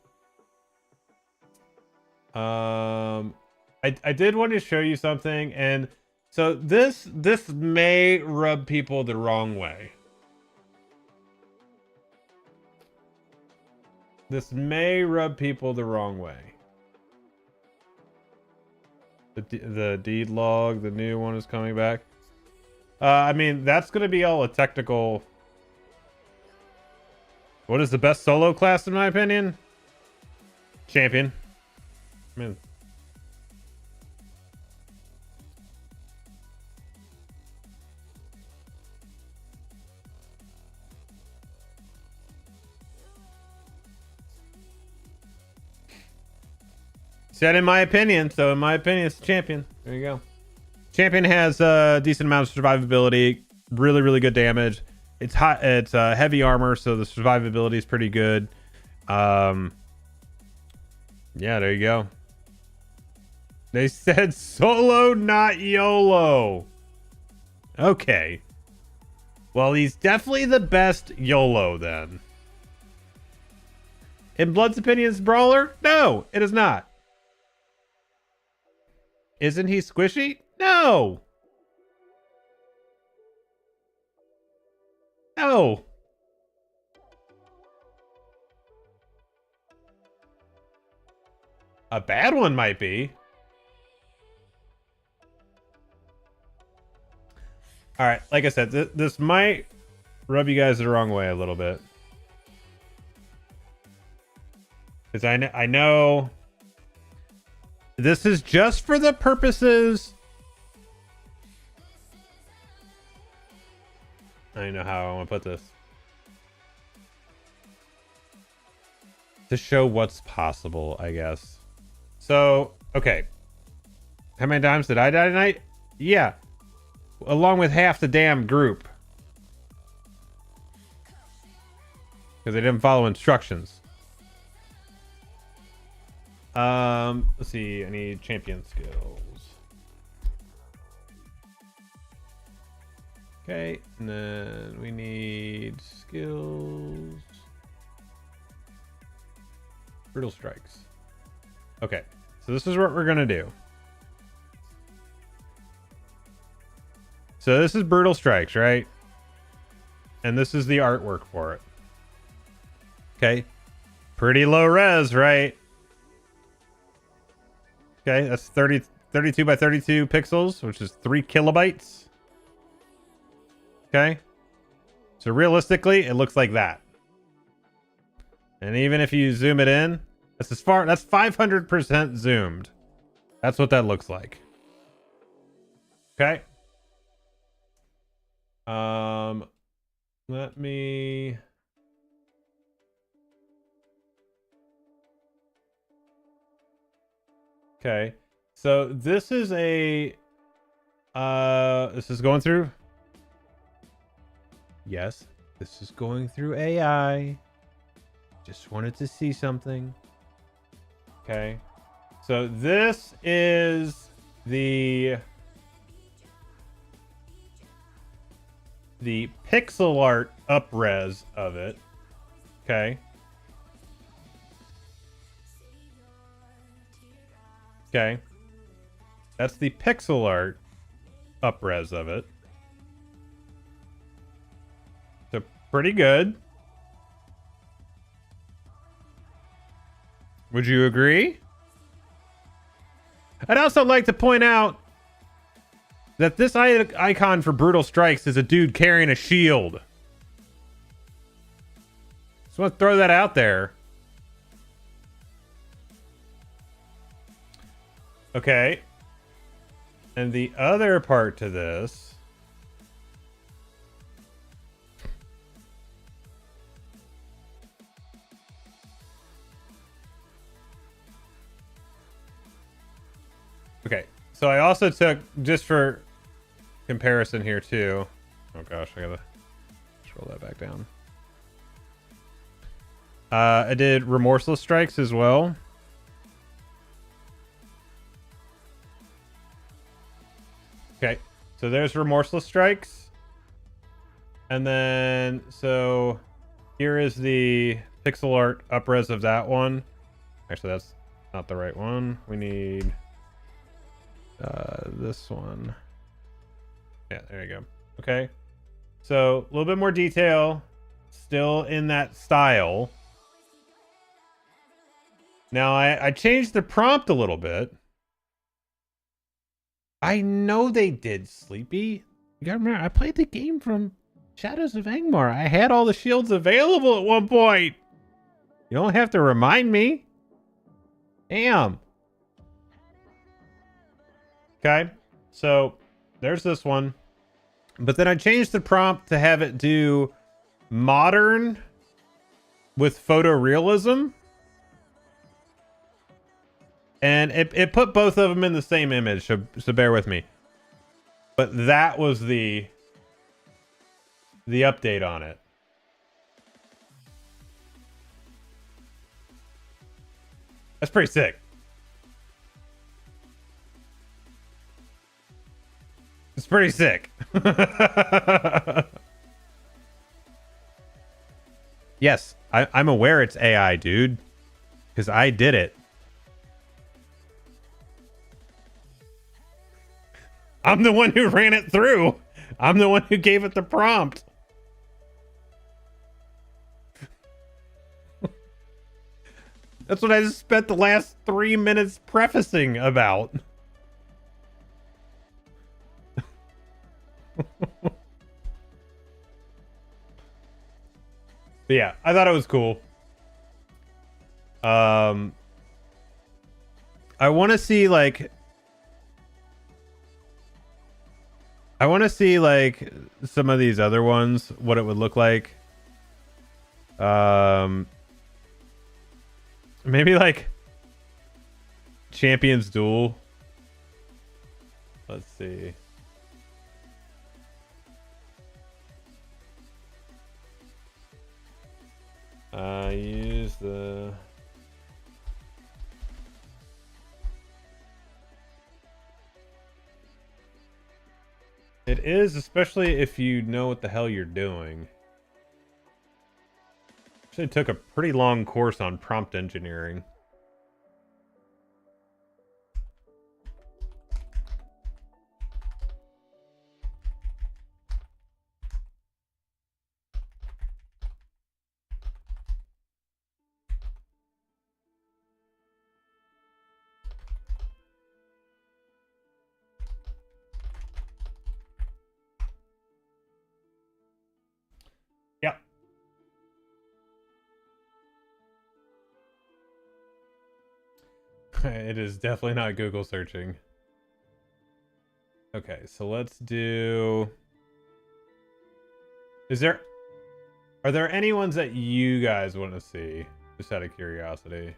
I did want to show you something, and so this may rub people the wrong way. This may rub people the wrong way. The deed log, the new one is coming back. I mean, that's going to be all a technical. What is the best solo class in my opinion? Champion. I mean, said in my opinion, so in my opinion, it's champion. There you go. Champion has a decent amount of survivability, really good damage. It's hot. It's heavy armor, so the survivability is pretty good. Yeah, there you go. They said solo, not YOLO. Okay. Well, he's definitely the best YOLO then. In Blood's opinion's brawler? No, it is not. Isn't he squishy? No. No. A bad one might be. All right, like I said, this might rub you guys the wrong way a little bit. Because I know this is just for the purposes. I know how I want to put this. To show what's possible, I guess. So, okay. How many times did I die tonight? Yeah. Along with half the damn group. Because they didn't follow instructions. Let's see. I need champion skills. Okay, and then we need skills. Brutal strikes. Okay, so this is what we're gonna do. So this is brutal strikes, right? And this is the artwork for it. Okay, pretty low res, right? Okay, that's 32 by 32 pixels, which is 3 kilobytes. Okay, so realistically, it looks like that. And even if you zoom it in, that's 500% zoomed. That's what that looks like. Okay. Let me... Okay. So this is a... this is going through... Yes, this is going through AI. Just wanted to see something. Okay. So this is the pixel art up-res of it. Okay. Okay. That's the pixel art up-res of it. So pretty good. Would you agree? I'd also like to point out that this icon for Brutal Strikes is a dude carrying a shield. Just want to throw that out there. Okay. And the other part to this... Okay, so I also took, just for comparison here too. Oh gosh, I gotta scroll that back down. I did Remorseless Strikes as well. Okay, so there's Remorseless Strikes. And then, so here is the pixel art up-res of that one. Actually, that's not the right one. We need this one. Yeah, there you go. Okay, so a little bit more detail, still in that style. Now I changed the prompt a little bit. I know they did, Sleepy. You gotta remember, I played the game from Shadows of Angmar. I had all the shields available at one point. You don't have to remind me. Damn. Okay, so there's this one. But then I changed the prompt to have it do modern with photorealism. And it put both of them in the same image, so bear with me. But that was the update on it. That's pretty sick. It's pretty sick. Yes, I'm aware it's AI, dude. Because I did it. I'm the one who ran it through. I'm the one who gave it the prompt. That's what I just spent the last 3 minutes prefacing about. But yeah, I thought it was cool. I want to see like some of these other ones, what it would look like. Maybe like Champions Duel. Let's see. Use the... It is, especially if you know what the hell you're doing. Actually took a pretty long course on prompt engineering. Yep. It is definitely not Google searching. Okay, so let's do... Is there... Are there any ones that you guys want to see? Just out of curiosity.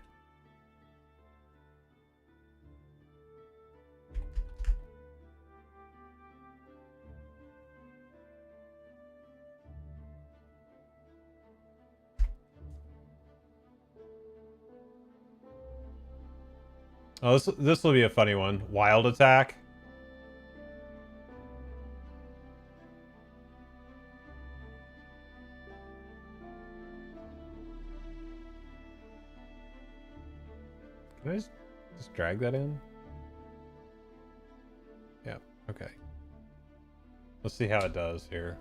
Oh, this will be a funny one. Wild attack. Can I just drag that in? Yeah, okay. Let's see how it does here.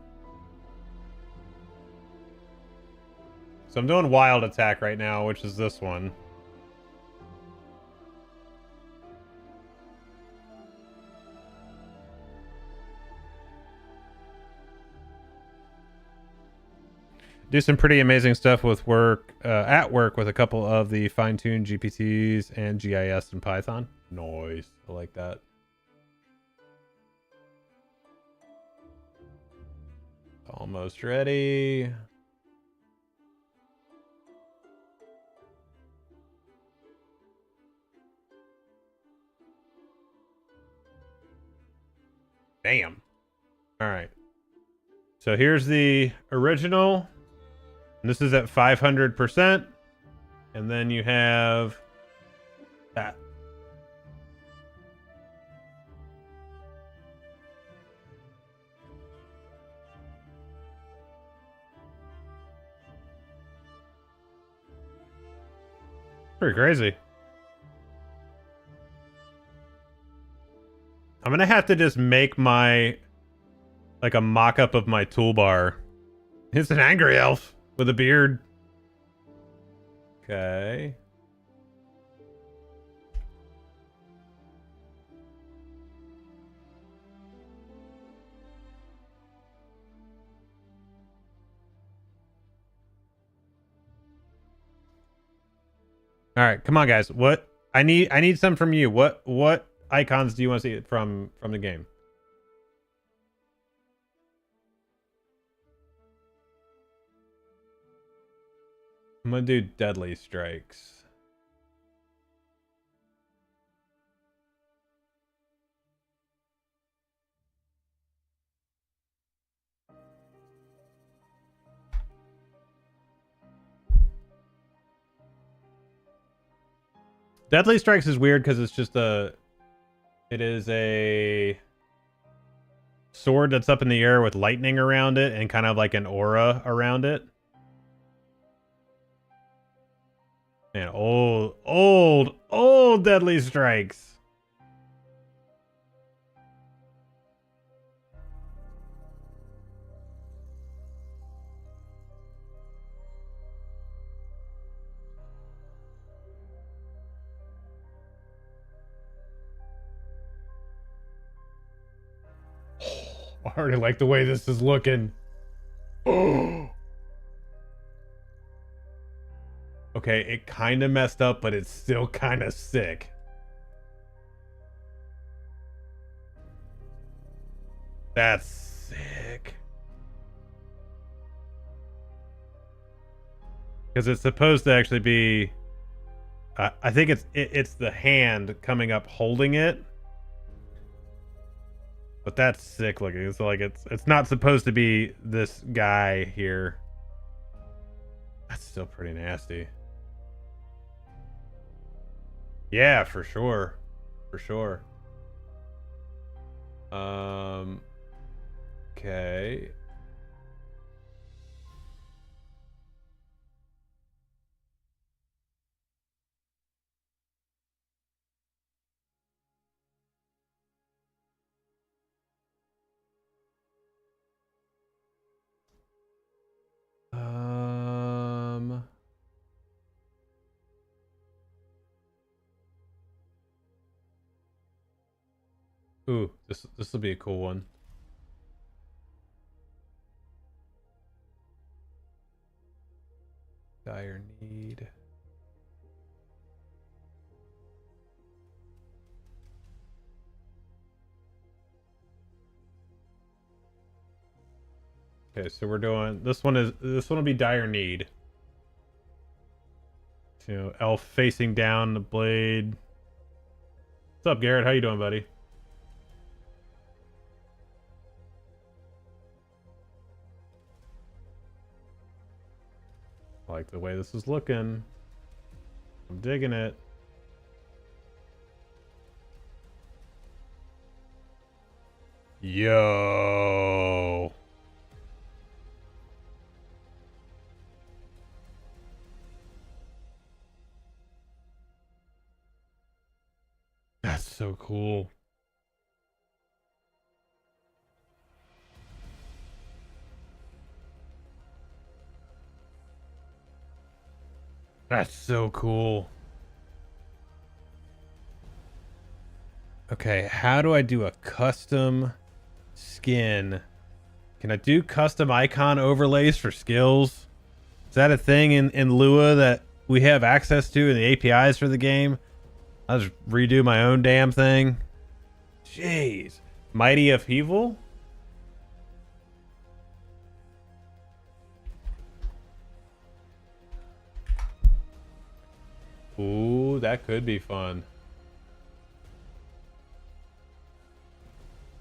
So I'm doing wild attack right now, which is this one. Do some pretty amazing stuff with work at work with a couple of the fine-tuned GPTs and GIS in Python. Nice. I like that. Almost ready. Damn. All right. So here's the original. And this is at 500%. And then you have that. Pretty crazy. I'm gonna have to just make my like a mock-up of my toolbar. It's an angry elf with a beard. Okay. All right, come on, guys. What I need some from you. What icons do you want to see from the game? I'm gonna do deadly strikes. Deadly strikes is weird because it's just it is a sword that's up in the air with lightning around it and kind of like an aura around it. Man, old deadly strikes. I already like the way this is looking. Okay, it kind of messed up, but it's still kind of sick. That's sick. Because it's supposed to actually be... I think it's the hand coming up holding it. But that's sick looking. So like it's not supposed to be this guy here. That's still pretty nasty. Yeah, for sure. For sure. Okay. Ooh, this will be a cool one. Dire need. Okay, so we're doing this one will be dire need. So elf facing down the blade. What's up, Garrett? How you doing, buddy? I like the way this is looking. I'm digging it. Yo. That's so cool. That's so cool. Okay, how do I do a custom skin? Can I do custom icon overlays for skills? Is that a thing in Lua that we have access to in the APIs for the game? I'll just redo my own damn thing. Jeez. Mighty Upheaval? Ooh, that could be fun.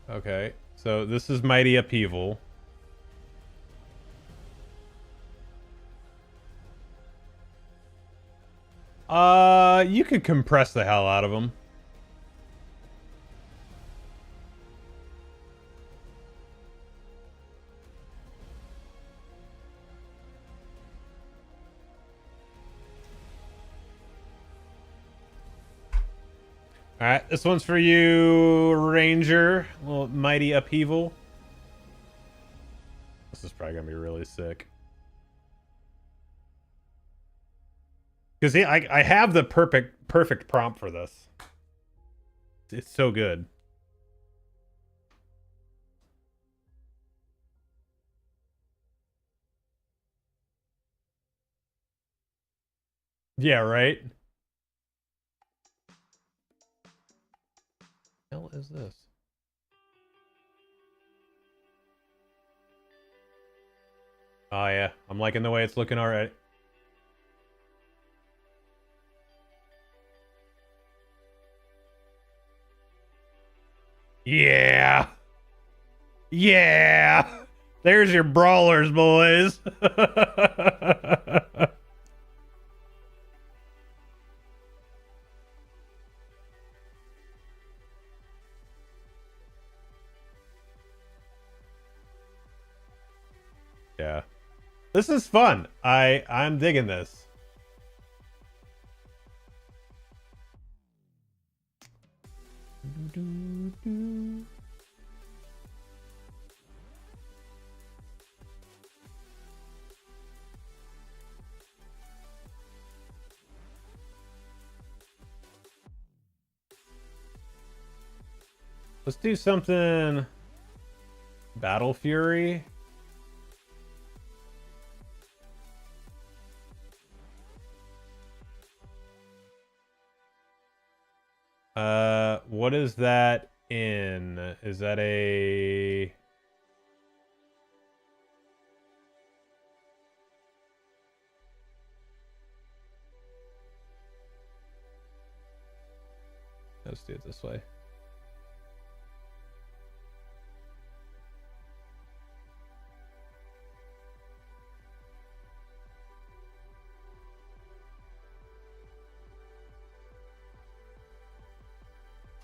Okay, so this is Mighty Upheaval. You could compress the hell out of them. Alright, this one's for you, Ranger. A little Mighty Upheaval. This is probably gonna be really sick. Because I have the perfect prompt for this. It's so good. Yeah, right? What the hell is this? Oh yeah, I'm liking the way it's looking already. Yeah. Yeah. There's your brawlers, boys. Yeah. This is fun. I'm digging this. Let's do something. Battle Fury. What is that in? Is that a... Let's do it this way.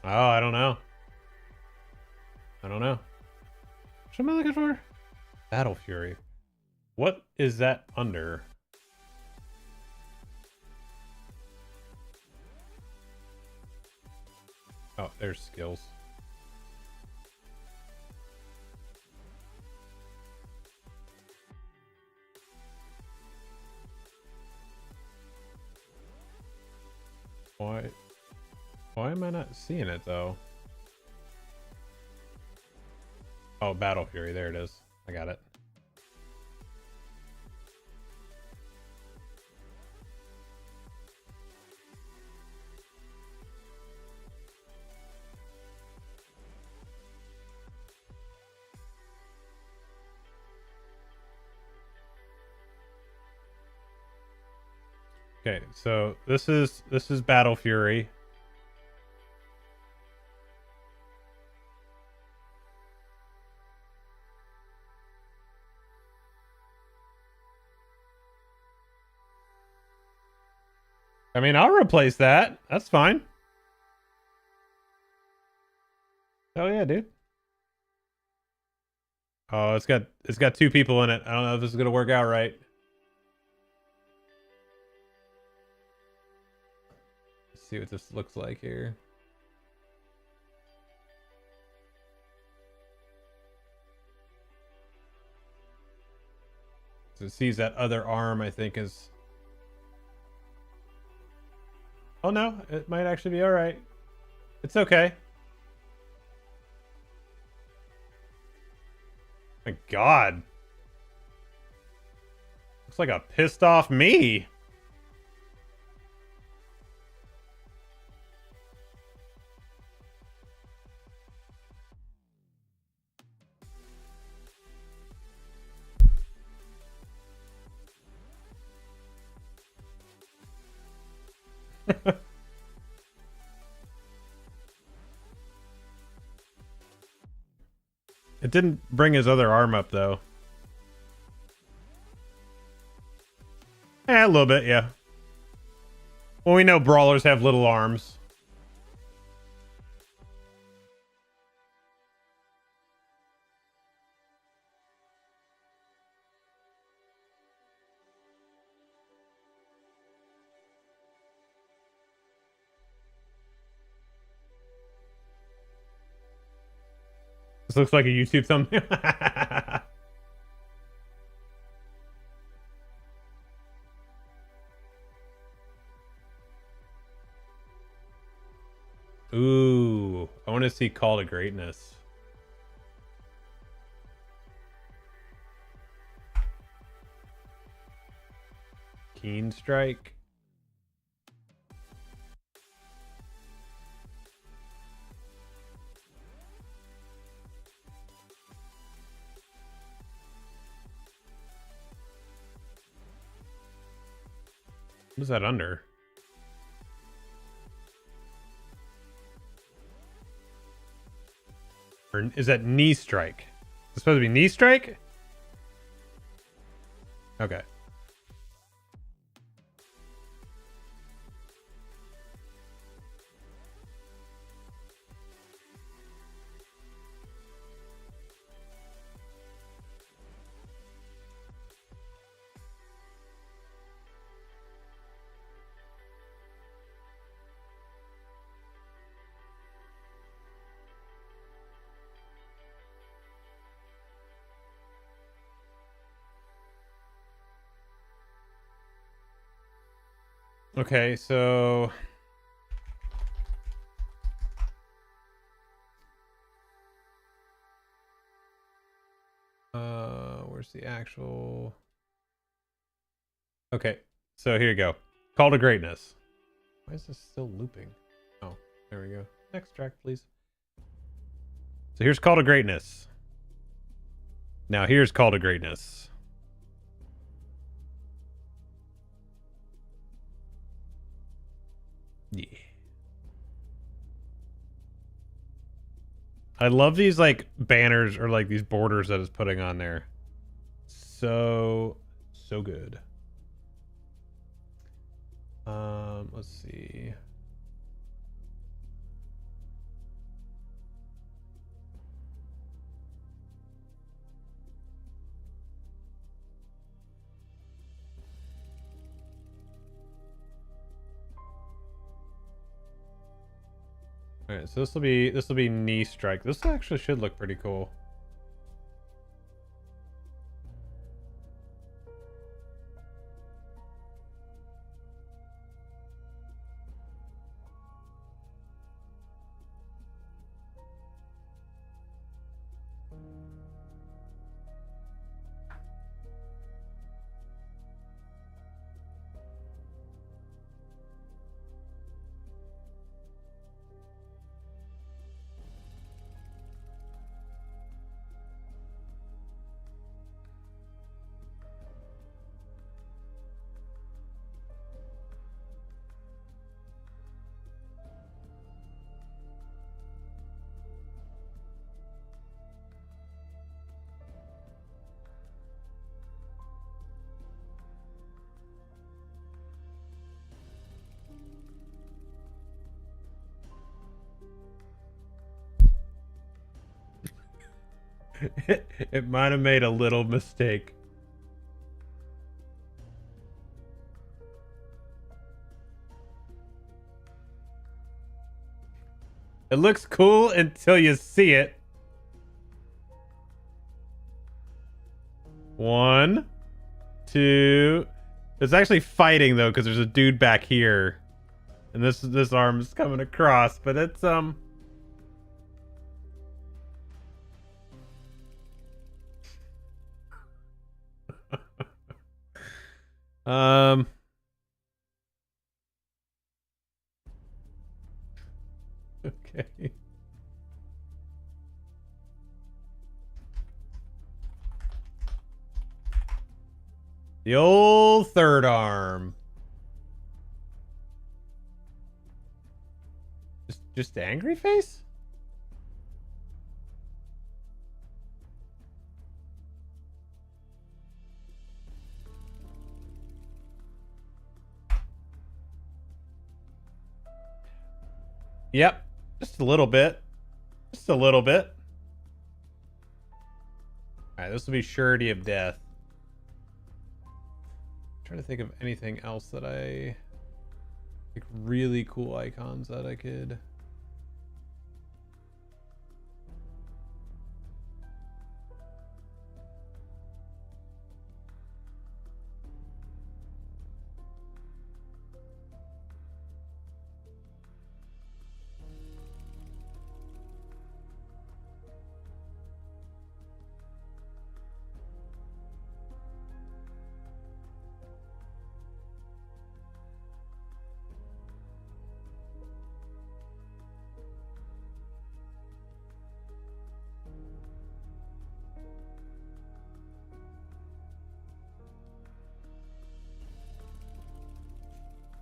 Oh, I don't know. I don't know. What am I looking for? Battle Fury. What is that under? Oh, there's skills. Why am I not seeing it though? Oh, Battle Fury. There it is. I got it. Okay, so this is Battle Fury. I mean, I'll replace that. That's fine. Hell yeah, dude. Oh, it's got two people in it. I don't know if this is gonna work out right. Let's see what this looks like here. So it sees that other arm, I think, is... Oh no, it might actually be alright. It's okay. My God. Looks like a pissed off me. It didn't bring his other arm up, though. A little bit, yeah. Well, we know brawlers have little arms. This looks like a YouTube thumbnail. Ooh, I want to see Call to Greatness. Keen Strike. What is that under? Or is that Knee Strike? Is it supposed to be Knee Strike? Okay. Okay, so where's the actual... Okay, so here you go. Call to Greatness. Why is this still looping? Oh, there we go. Next track, please. So here's Call to Greatness. Now here's Call to Greatness. Yeah. I love these like banners or like these borders that it's putting on there. So good. Let's see. All right, so this will be Knee Strike. This actually should look pretty cool. It might have made a little mistake. It looks cool until you see it. 1, 2. It's actually fighting though, because there's a dude back here, and this arm is coming across. But it's um. Okay. The old third arm. Just angry face? Yep. Just a little bit. Just a little bit. Alright, this will be surety of death. Trying to think of anything else that I like, really cool icons that I could.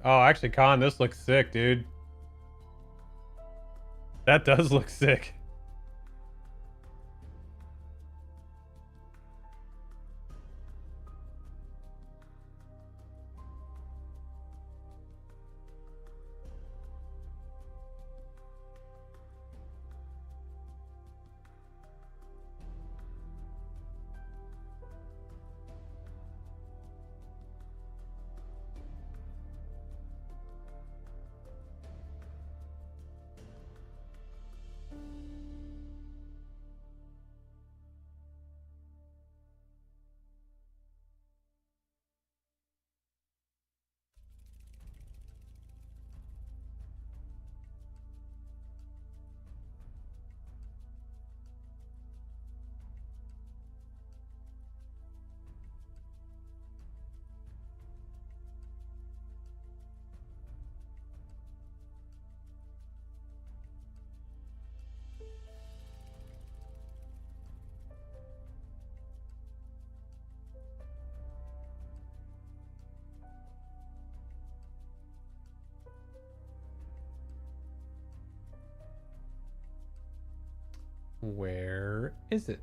Oh, actually, Con, this looks sick, dude. That does look sick. Where is it?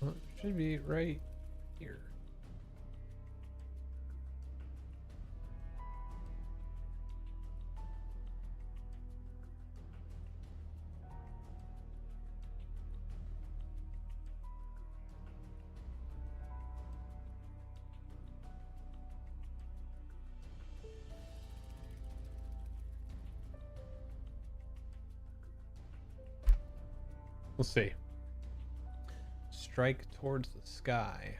Well, it should be right here. We'll see. Strike towards the sky.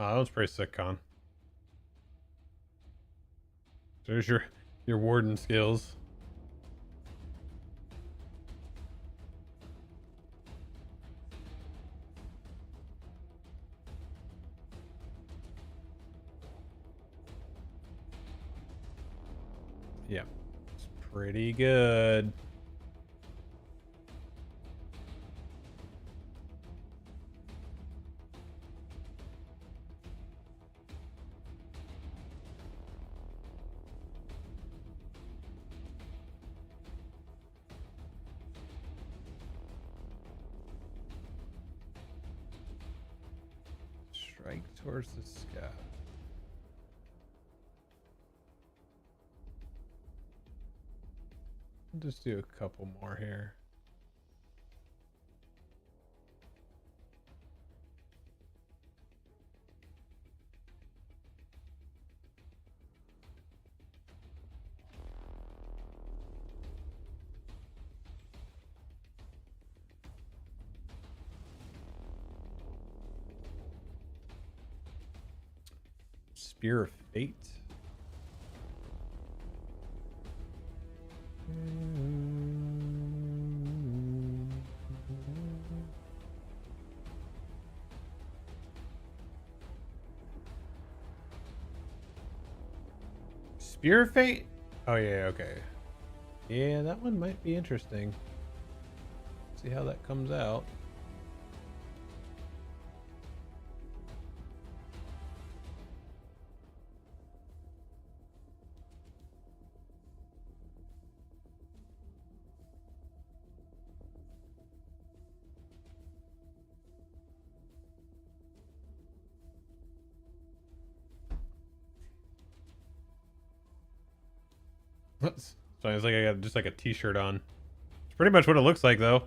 Oh, that was pretty sick, Con. There's your warden skills. Yep. It's pretty good. Strike towards the sky. I'll just do a couple more here. Spear of Fate. Spear of Fate? Oh yeah, okay. Yeah, that one might be interesting. See how that comes out. So it's like I got just like a t-shirt on. It's pretty much what it looks like though.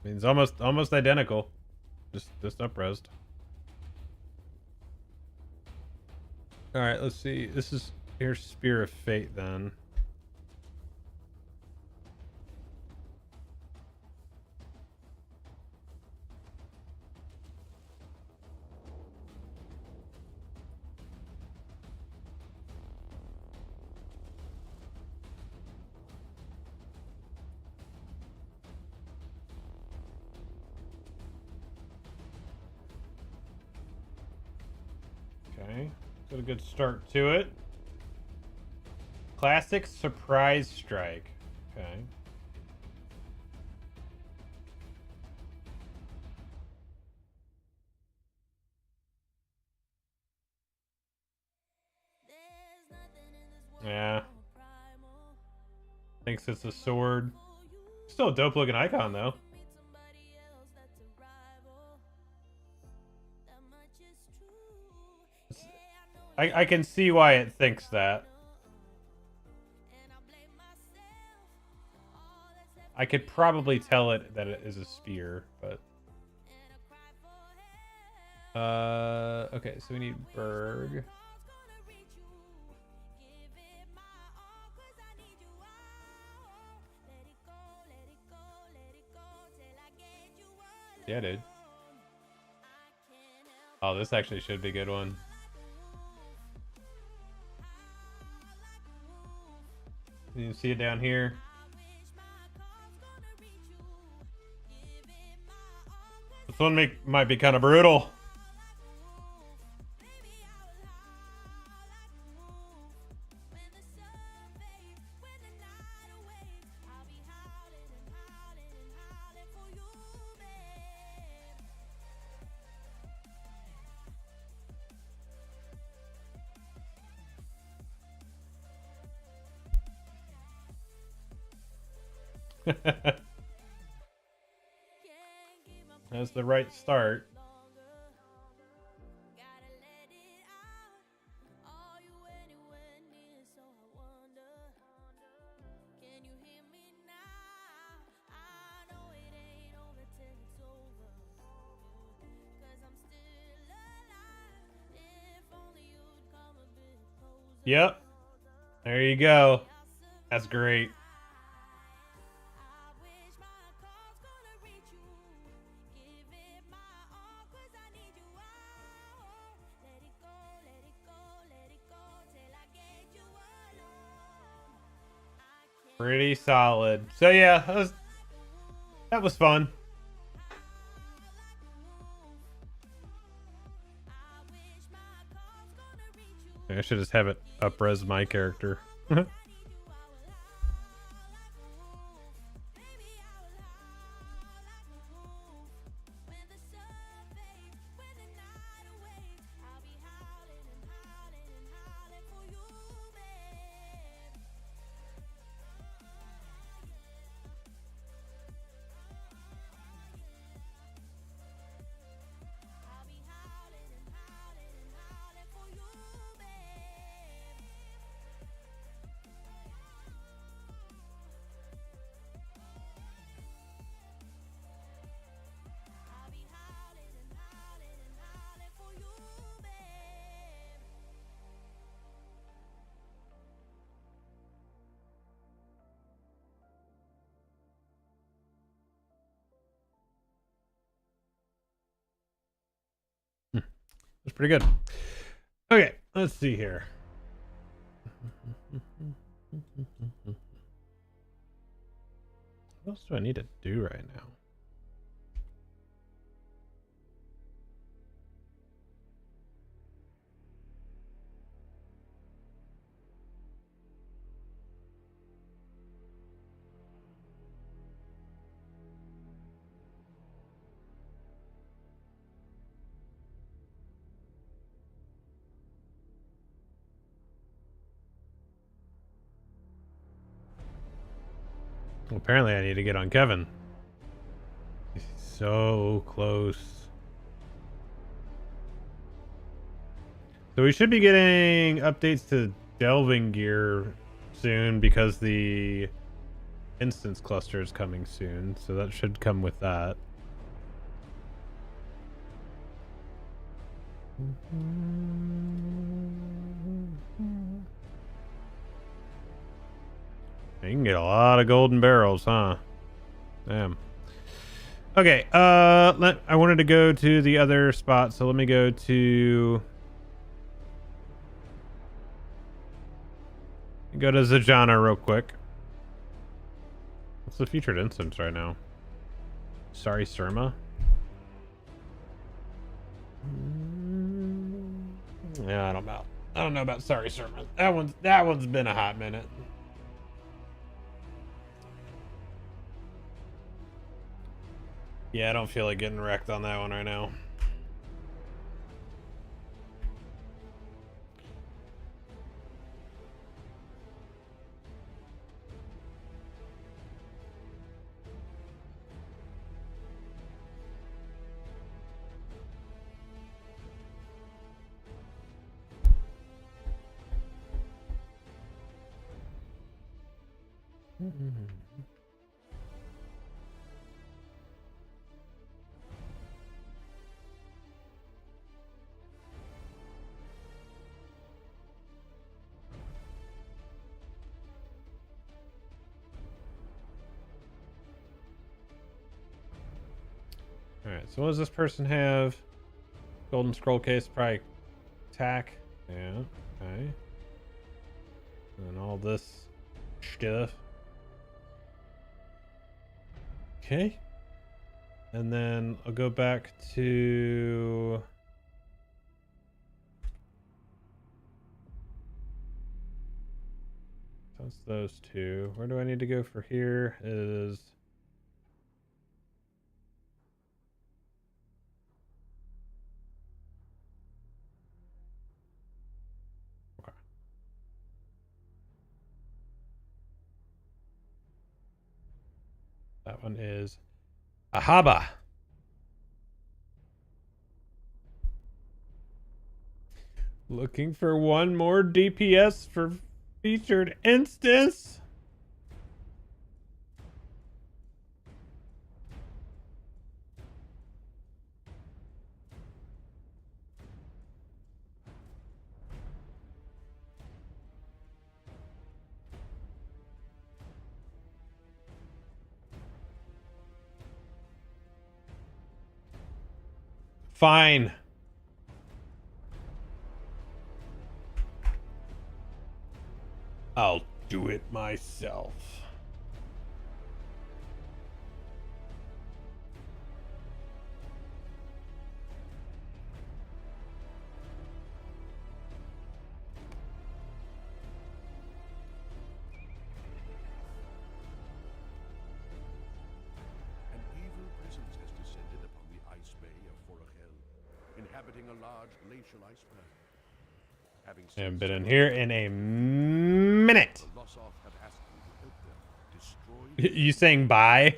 I mean, it's almost identical. Just up-resed. Alright, let's see. Here's Spear of Fate then. Okay, got a good start to it. Classic Surprise Strike. Okay. Yeah. Thinks it's a sword. Still a dope looking icon though. I can see why it thinks that. I could probably tell it that it is a spear, but okay, so we need Berg. Yeah, dude. Oh, this actually should be a good one. You can see it down here. This one might be kind of brutal. That's the right start. Yep. There you go. That's great. Pretty solid. So yeah, that was fun. I should just have it up-res my character. That's pretty good. Okay, let's see here. What else do I need to do right now? Well, apparently I need to get on Kevin. He's so close. So we should be getting updates to delving gear soon because the instance cluster is coming soon. So that should come with that. You can get a lot of golden barrels, huh? Damn. Okay, I wanted to go to the other spot, so let me go to Zajana real quick. What's the featured instance right now? Sorry, Surma. Yeah, I don't know. I don't know about Sorry, Surma. That one's been a hot minute. Yeah, I don't feel like getting wrecked on that one right now. Alright, so what does this person have? Golden scroll case, probably attack. Yeah, okay. And all this stuff. Okay. And then I'll go back to... That's those two. Where do I need to go for here? Is... Okay. That one is Ahaba. Looking for one more DPS for featured instance. Fine. I'll do it myself. inhabiting a large glacial iceberg. Having Haven't sensed been in your here in a minute. the Lossoff have asked you to help them destroy You saying bye?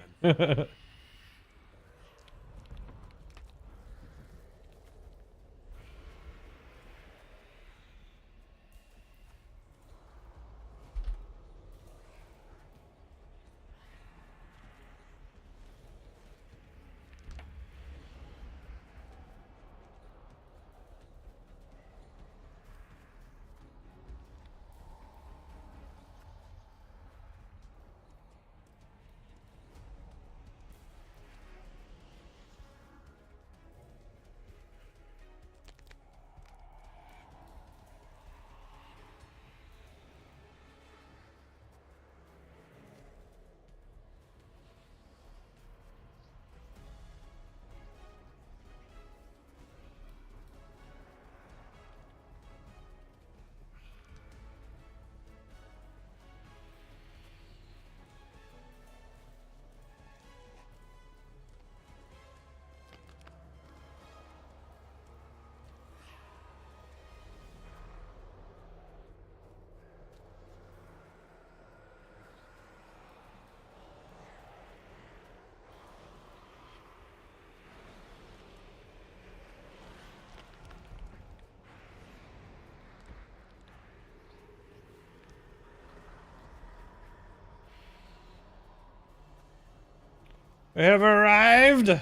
We have arrived.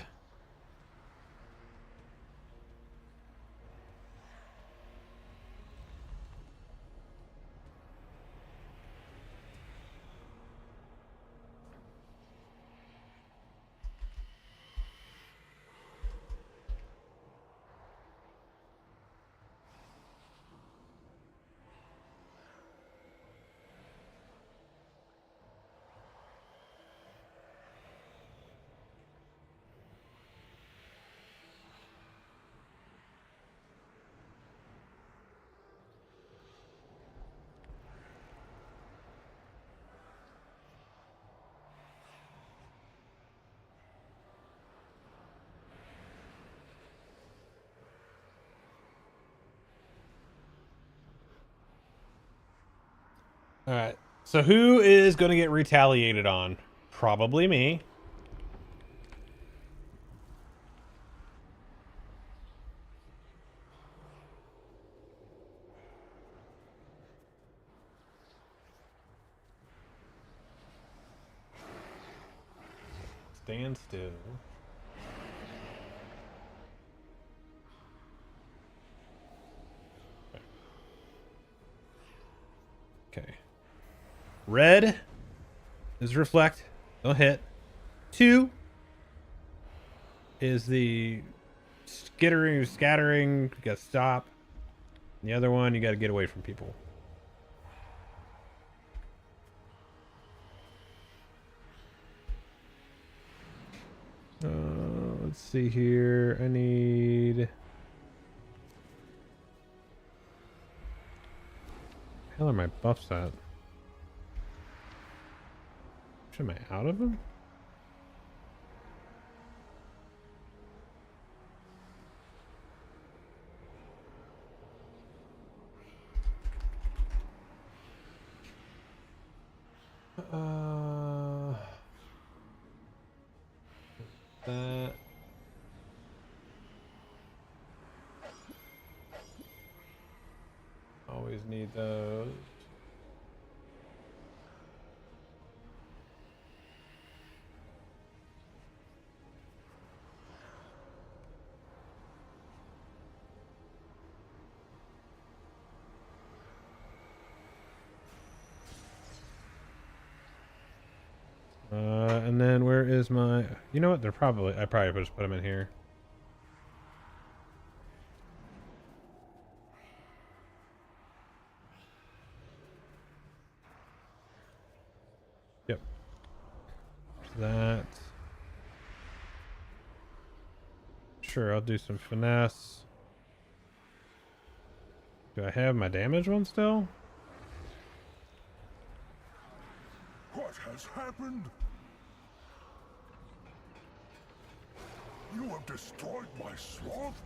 All right. So who is going to get retaliated on? Probably me. Stand still. Okay. Red is reflect. Don't hit. 2 is the scattering. You gotta stop. And the other one, you gotta get away from people. Let's see here. I need. Hell are my buffs at? Am I out of them? That. Always need those. And then where is my... You know what? They're probably... I probably just put them in here. Yep. That. Sure, I'll do some finesse. Do I have my damage one still? What has happened? You have destroyed my sloth?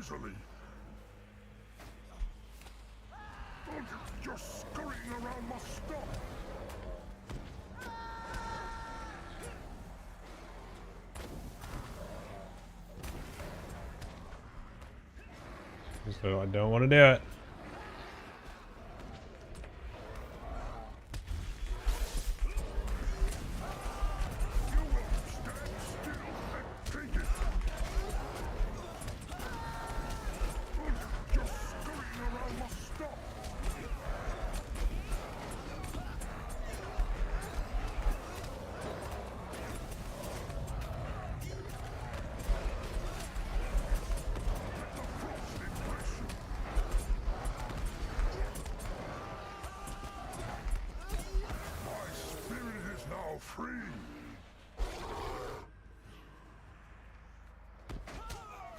easily. You're scurrying around must stop. So I don't want to do it. You will stand still and take it. You're scurrying around must stop. My spirit is now free.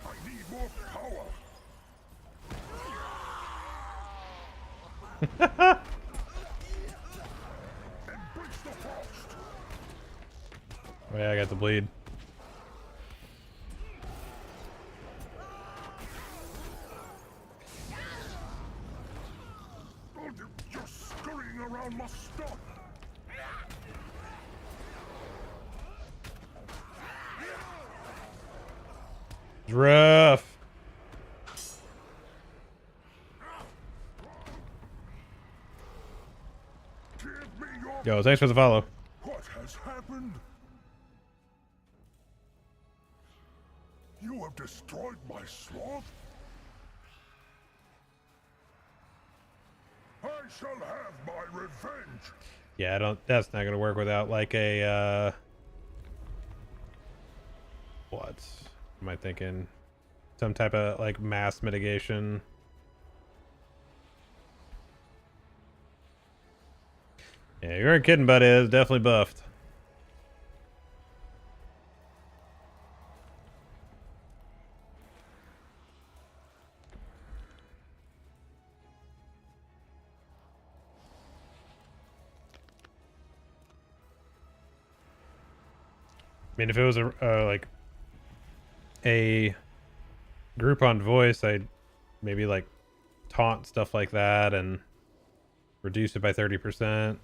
I need more power. Embrace the frost. Oh yeah, I got the bleed. You're scurrying around must stop. It's rough. Give me your... Yo, thanks for the follow. What has happened? You have destroyed my sloth? I shall have my revenge. Yeah, I don't. That's not gonna work without like a. What am I thinking? Some type of like mass mitigation. Yeah, you weren't kidding, buddy. It's definitely buffed. I mean, if it was a like a group on voice, I'd maybe like taunt stuff like that and reduce it by 30%.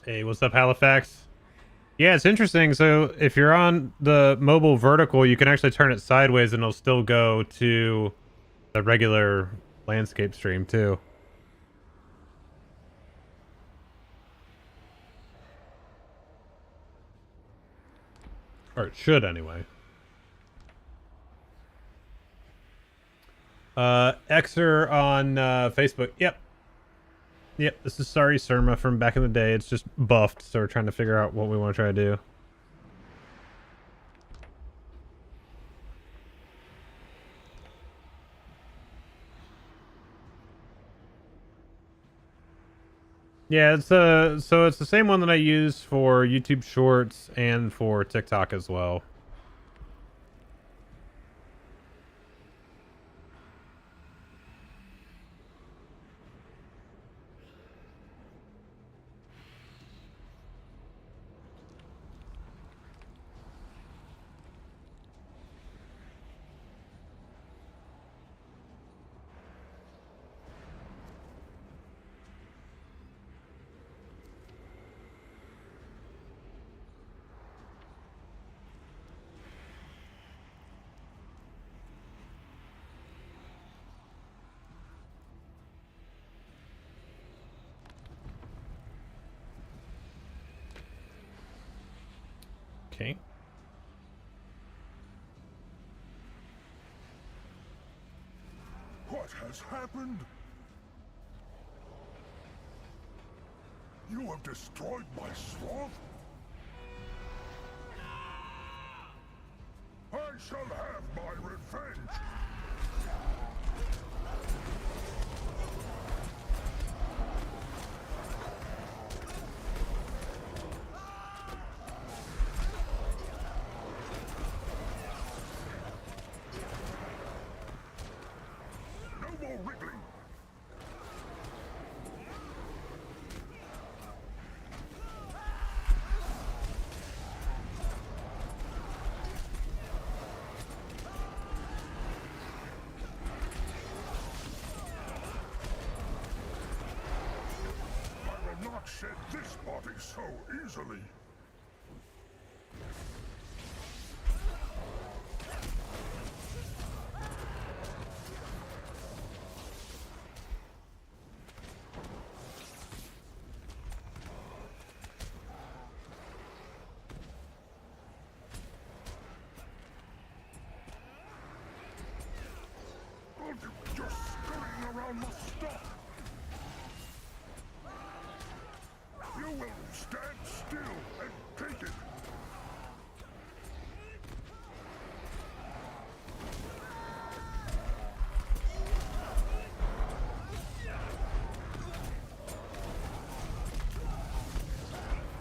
Hey, what's up, Halifax? Yeah, it's interesting. So if you're on the mobile vertical, you can actually turn it sideways and it'll still go to the regular landscape stream too. Or it should anyway. Xer on Facebook. Yep. Yep, this is Sorry Surma from back in the day. It's just buffed, so we're trying to figure out what we want to try to do. Yeah, it's so it's the same one that I use for YouTube Shorts and for TikTok as well. Okay. What has happened? You have destroyed my swath? I shall have my revenge! No more wriggling! I will not shed this body so easily! Your scurrying around must stop! You will stand still and take it!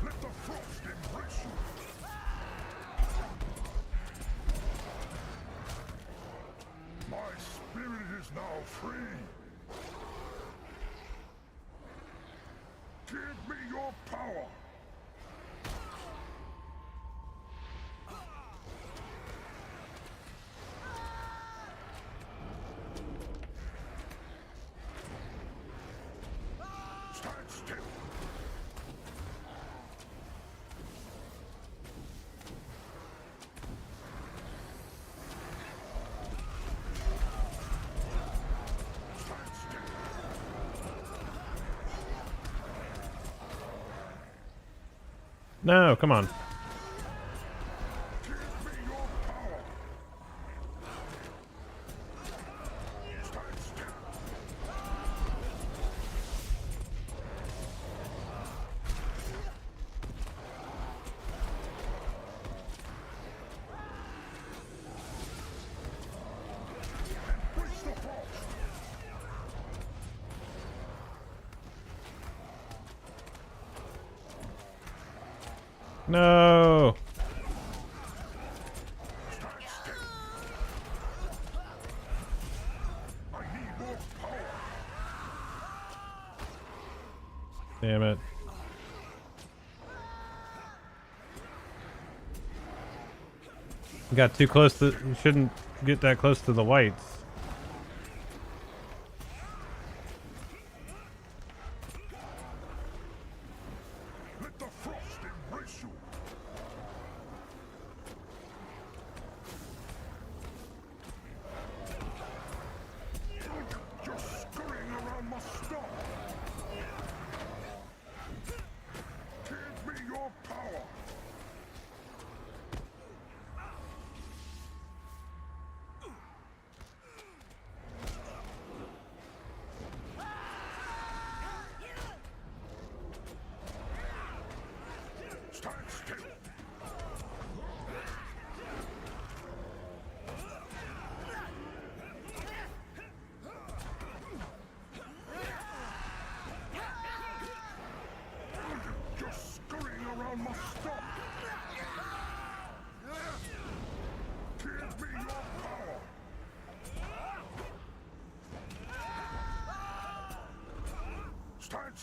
Let the frost embrace you! My spirit is now free! Give me your power! Stand still! Stand still! No, come on. Give me your power! Stand still! Embrace the frost! No. Stand still! I need more power! Damn it. You got too close to... You shouldn't get that close to the whites. Let the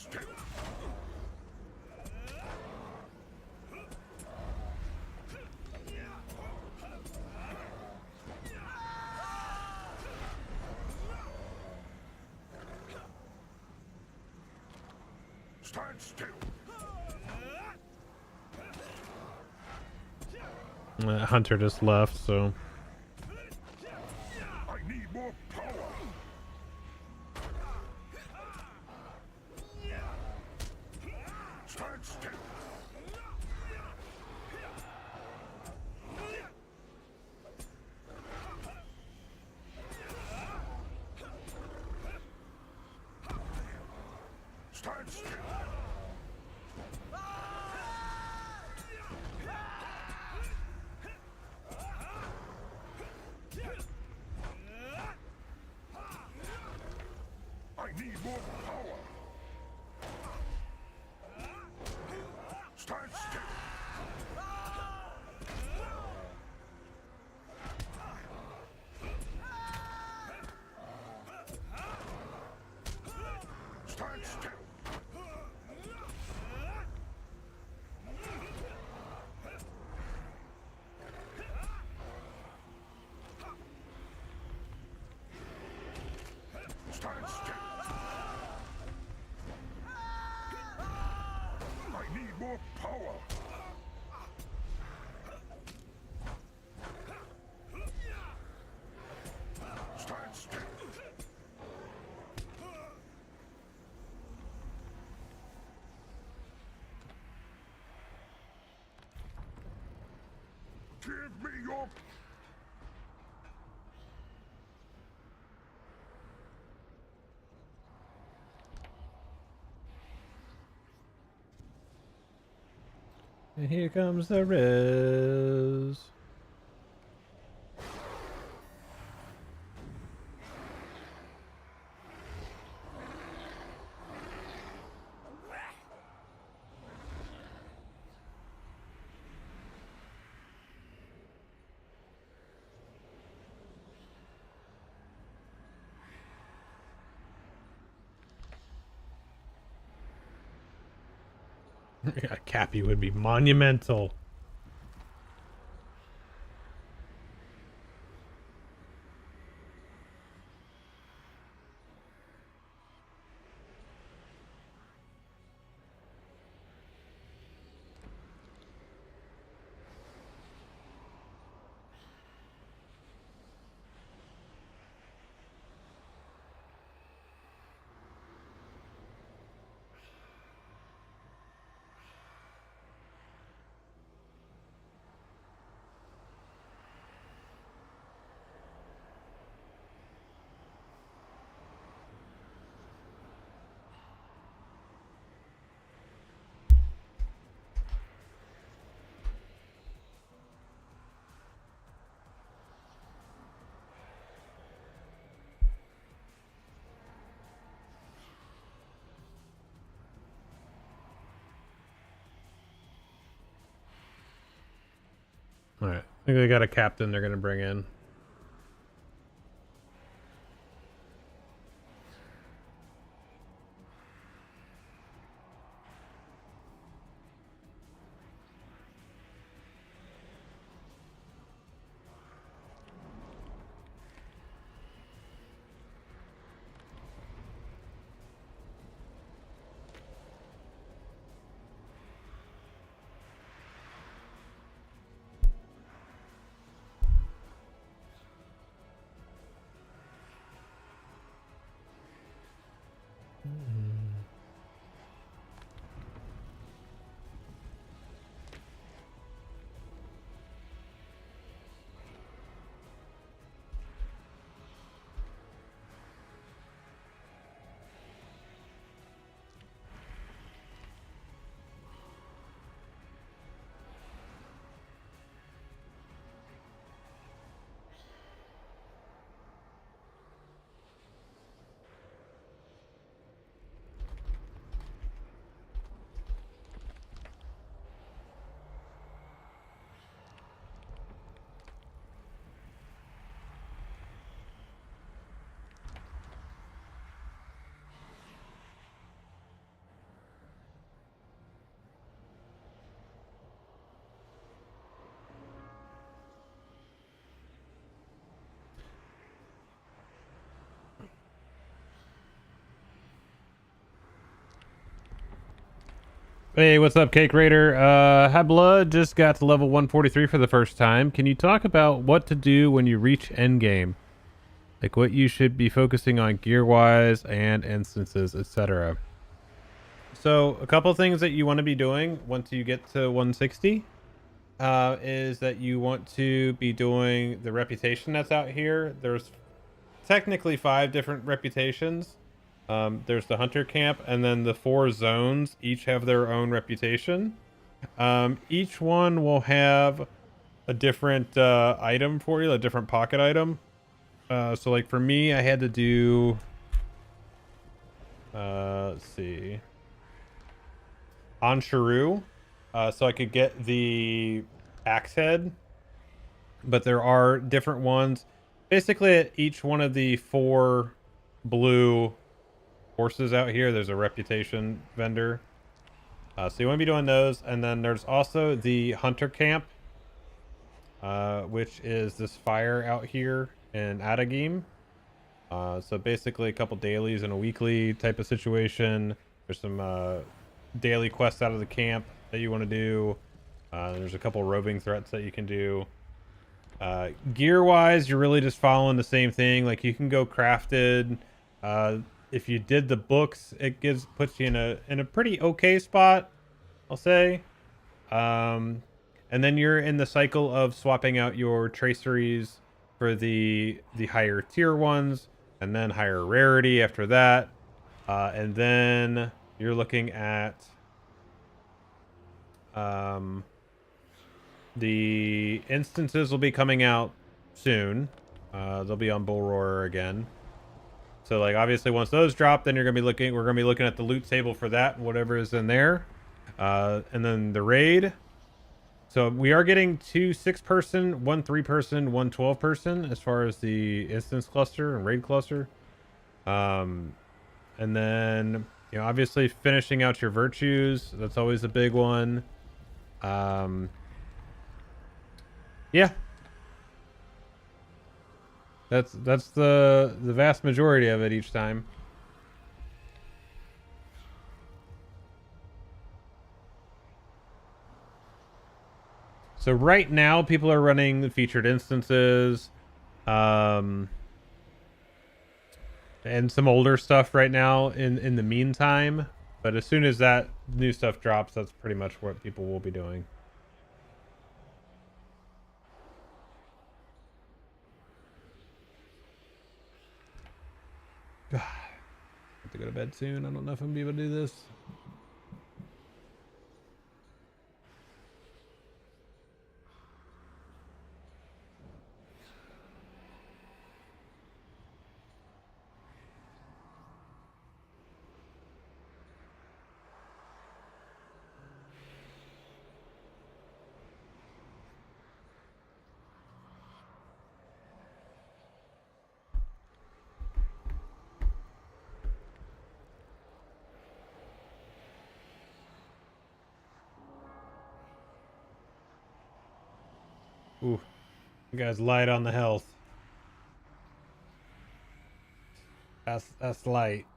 still. Stand still. Hunter just left, so I need more power. Stand still. Stand still. I need more power. Stand still. Stand still. Stand still. I need more power. Stand still. Give me your... and here comes the res. A Cappy would be monumental. Alright, I think they got a captain they're gonna bring in. Hey, what's up, Cake Raider? Hi Blood, just got to level 143 for the first time. Can you talk about what to do when you reach endgame? Like what you should be focusing on gear-wise and instances, etc. So, a couple things that you want to be doing once you get to 160 is that you want to be doing the reputation that's out here. There's technically 5 different reputations. There's the hunter camp, and then the 4 zones each have their own reputation. Each one will have a different item for you, a different pocket item. So like for me, I had to do let's see, on Shrew, so I could get the axe head, but there are different ones. Basically, at each one of the 4 blue horses out here, there's a reputation vendor. So you want to be doing those, and then there's also the hunter camp, which is this fire out here in Adagim. So basically a couple dailies and a weekly type of situation. There's some daily quests out of the camp that you want to do. There's a couple roving threats that you can do. Gear wise, you're really just following the same thing. Like you can go crafted. If you did the books, it puts you in a pretty okay spot, I'll say. And then you're in the cycle of swapping out your traceries for the higher tier ones, and then higher rarity after that. And then you're looking at the instances will be coming out soon. They'll be on Bull Roarer again. So like obviously once those drop, then we're gonna be looking at the loot table for that and whatever is in there. And then the raid. So we are getting 2 6-person, 1 3-person, 1 12-person as far as the instance cluster and raid cluster. And then, you know, obviously finishing out your virtues, that's always a big one. Yeah. That's the vast majority of it each time. So right now people are running the featured instances. And some older stuff right now in the meantime, but as soon as that new stuff drops, that's pretty much what people will be doing. I have to go to bed soon. I don't know if I'm gonna be able to do this. Ooh, you guys light on the health. That's light.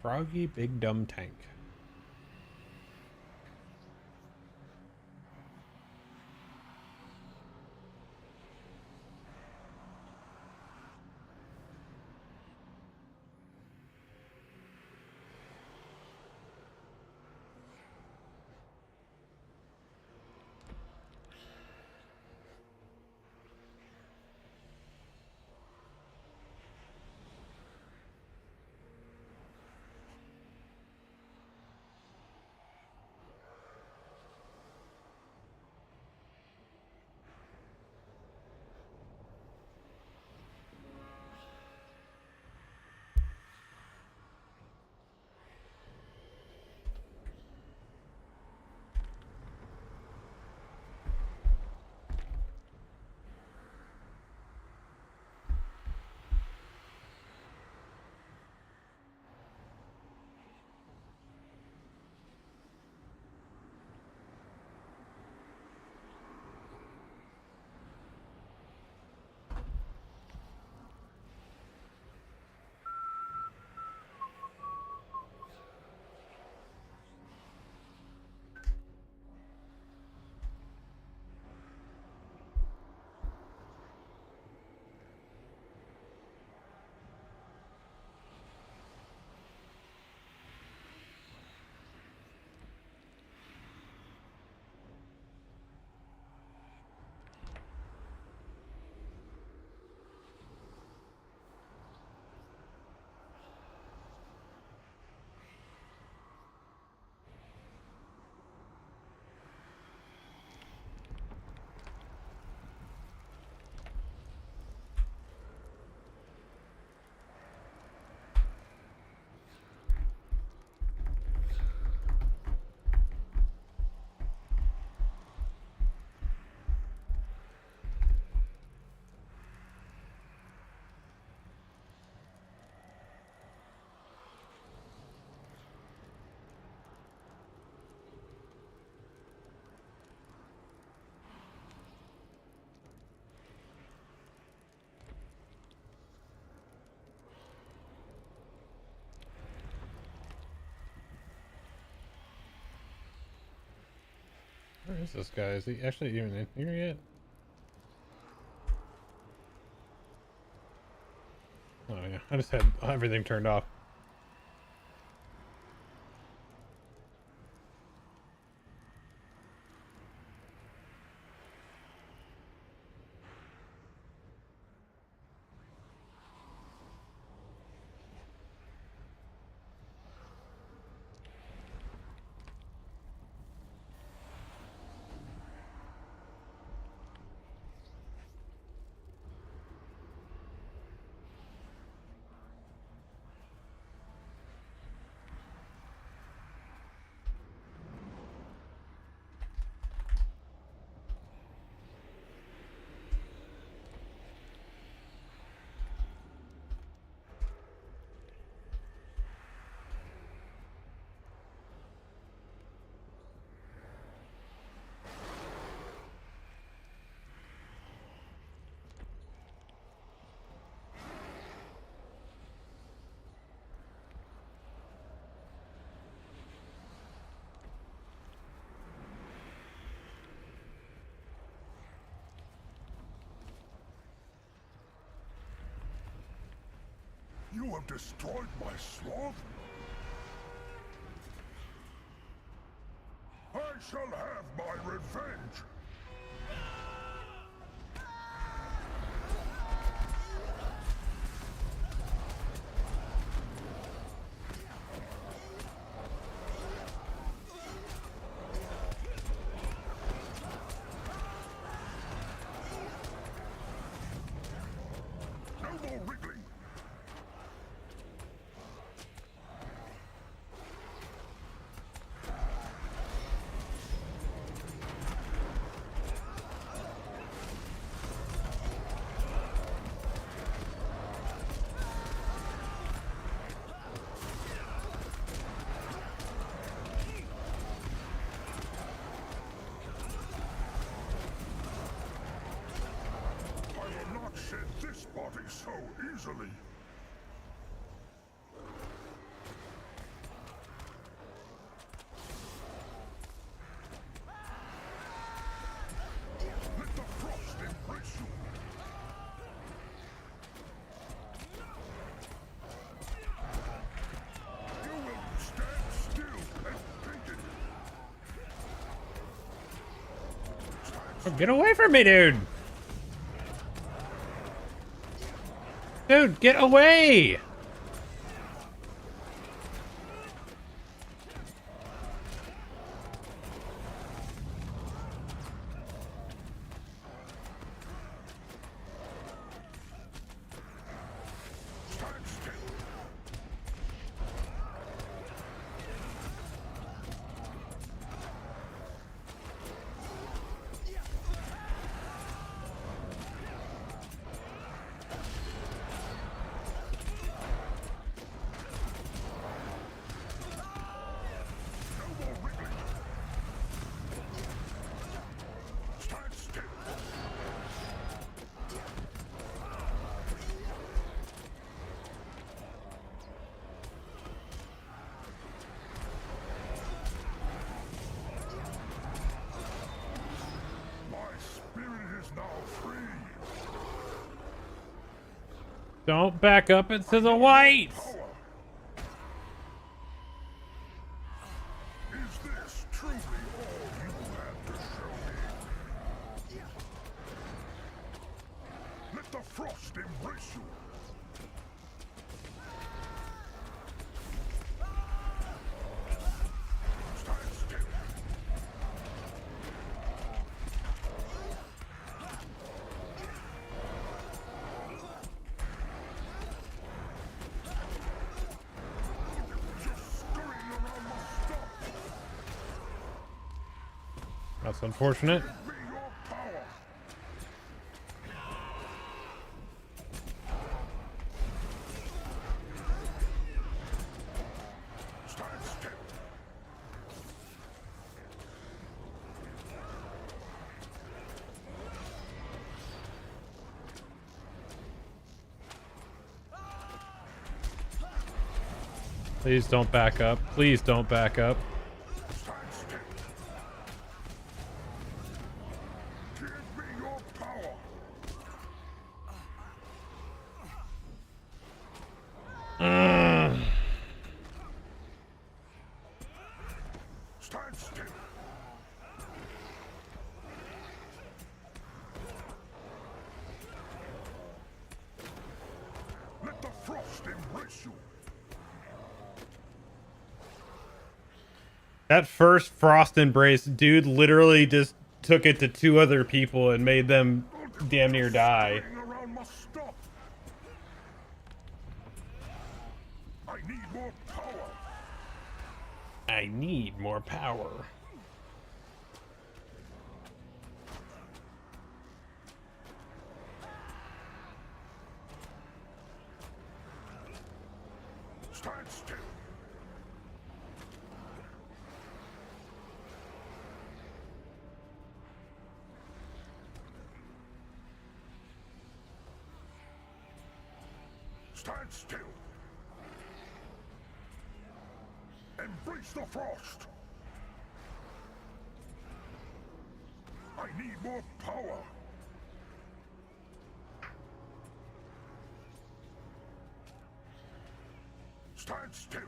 Froggy big dumb tank. is this guy? Is he actually even in here yet? Oh yeah, I just had everything turned off. You have destroyed my sloth? I shall have my revenge! No more wriggling! I will not shed this body so easily. Let the frost embrace you. You will stand still and take it. Oh, get away from me, dude! Dude, get away! Stand still. No more wriggling. Stand still. My spirit is now free. Don't back up into the whites! Power. Is this truly all you have to show me? Let the frost embrace you. Stand still. Just scurrying around my stuff. That's unfortunate. Give me your power. Stand still. Please don't back up. Please don't back up. Stand still. Stand still. Let the frost embrace you. That first frost embrace, dude literally just took it to 2 other people and made them damn near die. Scurrying around must stop. I need more power. I need more power. Stand still. Stand still. Embrace the frost. I need more power. Stand still.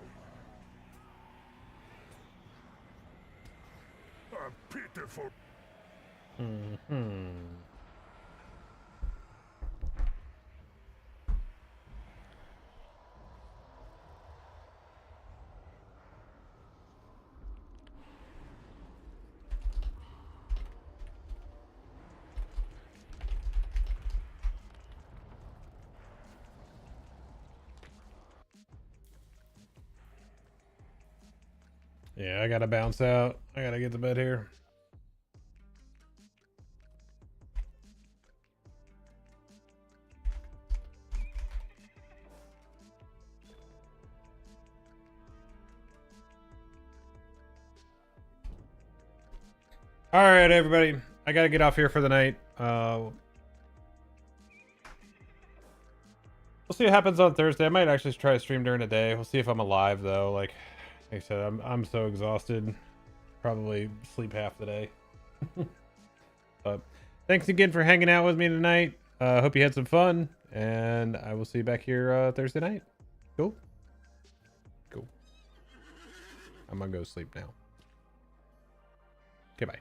A pitiful. Yeah, I gotta bounce out. I gotta get to bed here. All right, everybody. I gotta get off here for the night. We'll see what happens on Thursday. I might actually try to stream during the day. We'll see if I'm alive though. Like I said, I'm so exhausted. Probably sleep half the day. But thanks again for hanging out with me tonight. Hope you had some fun, and I will see you back here Thursday night. Cool. Cool. I'm gonna go sleep now. Okay, bye.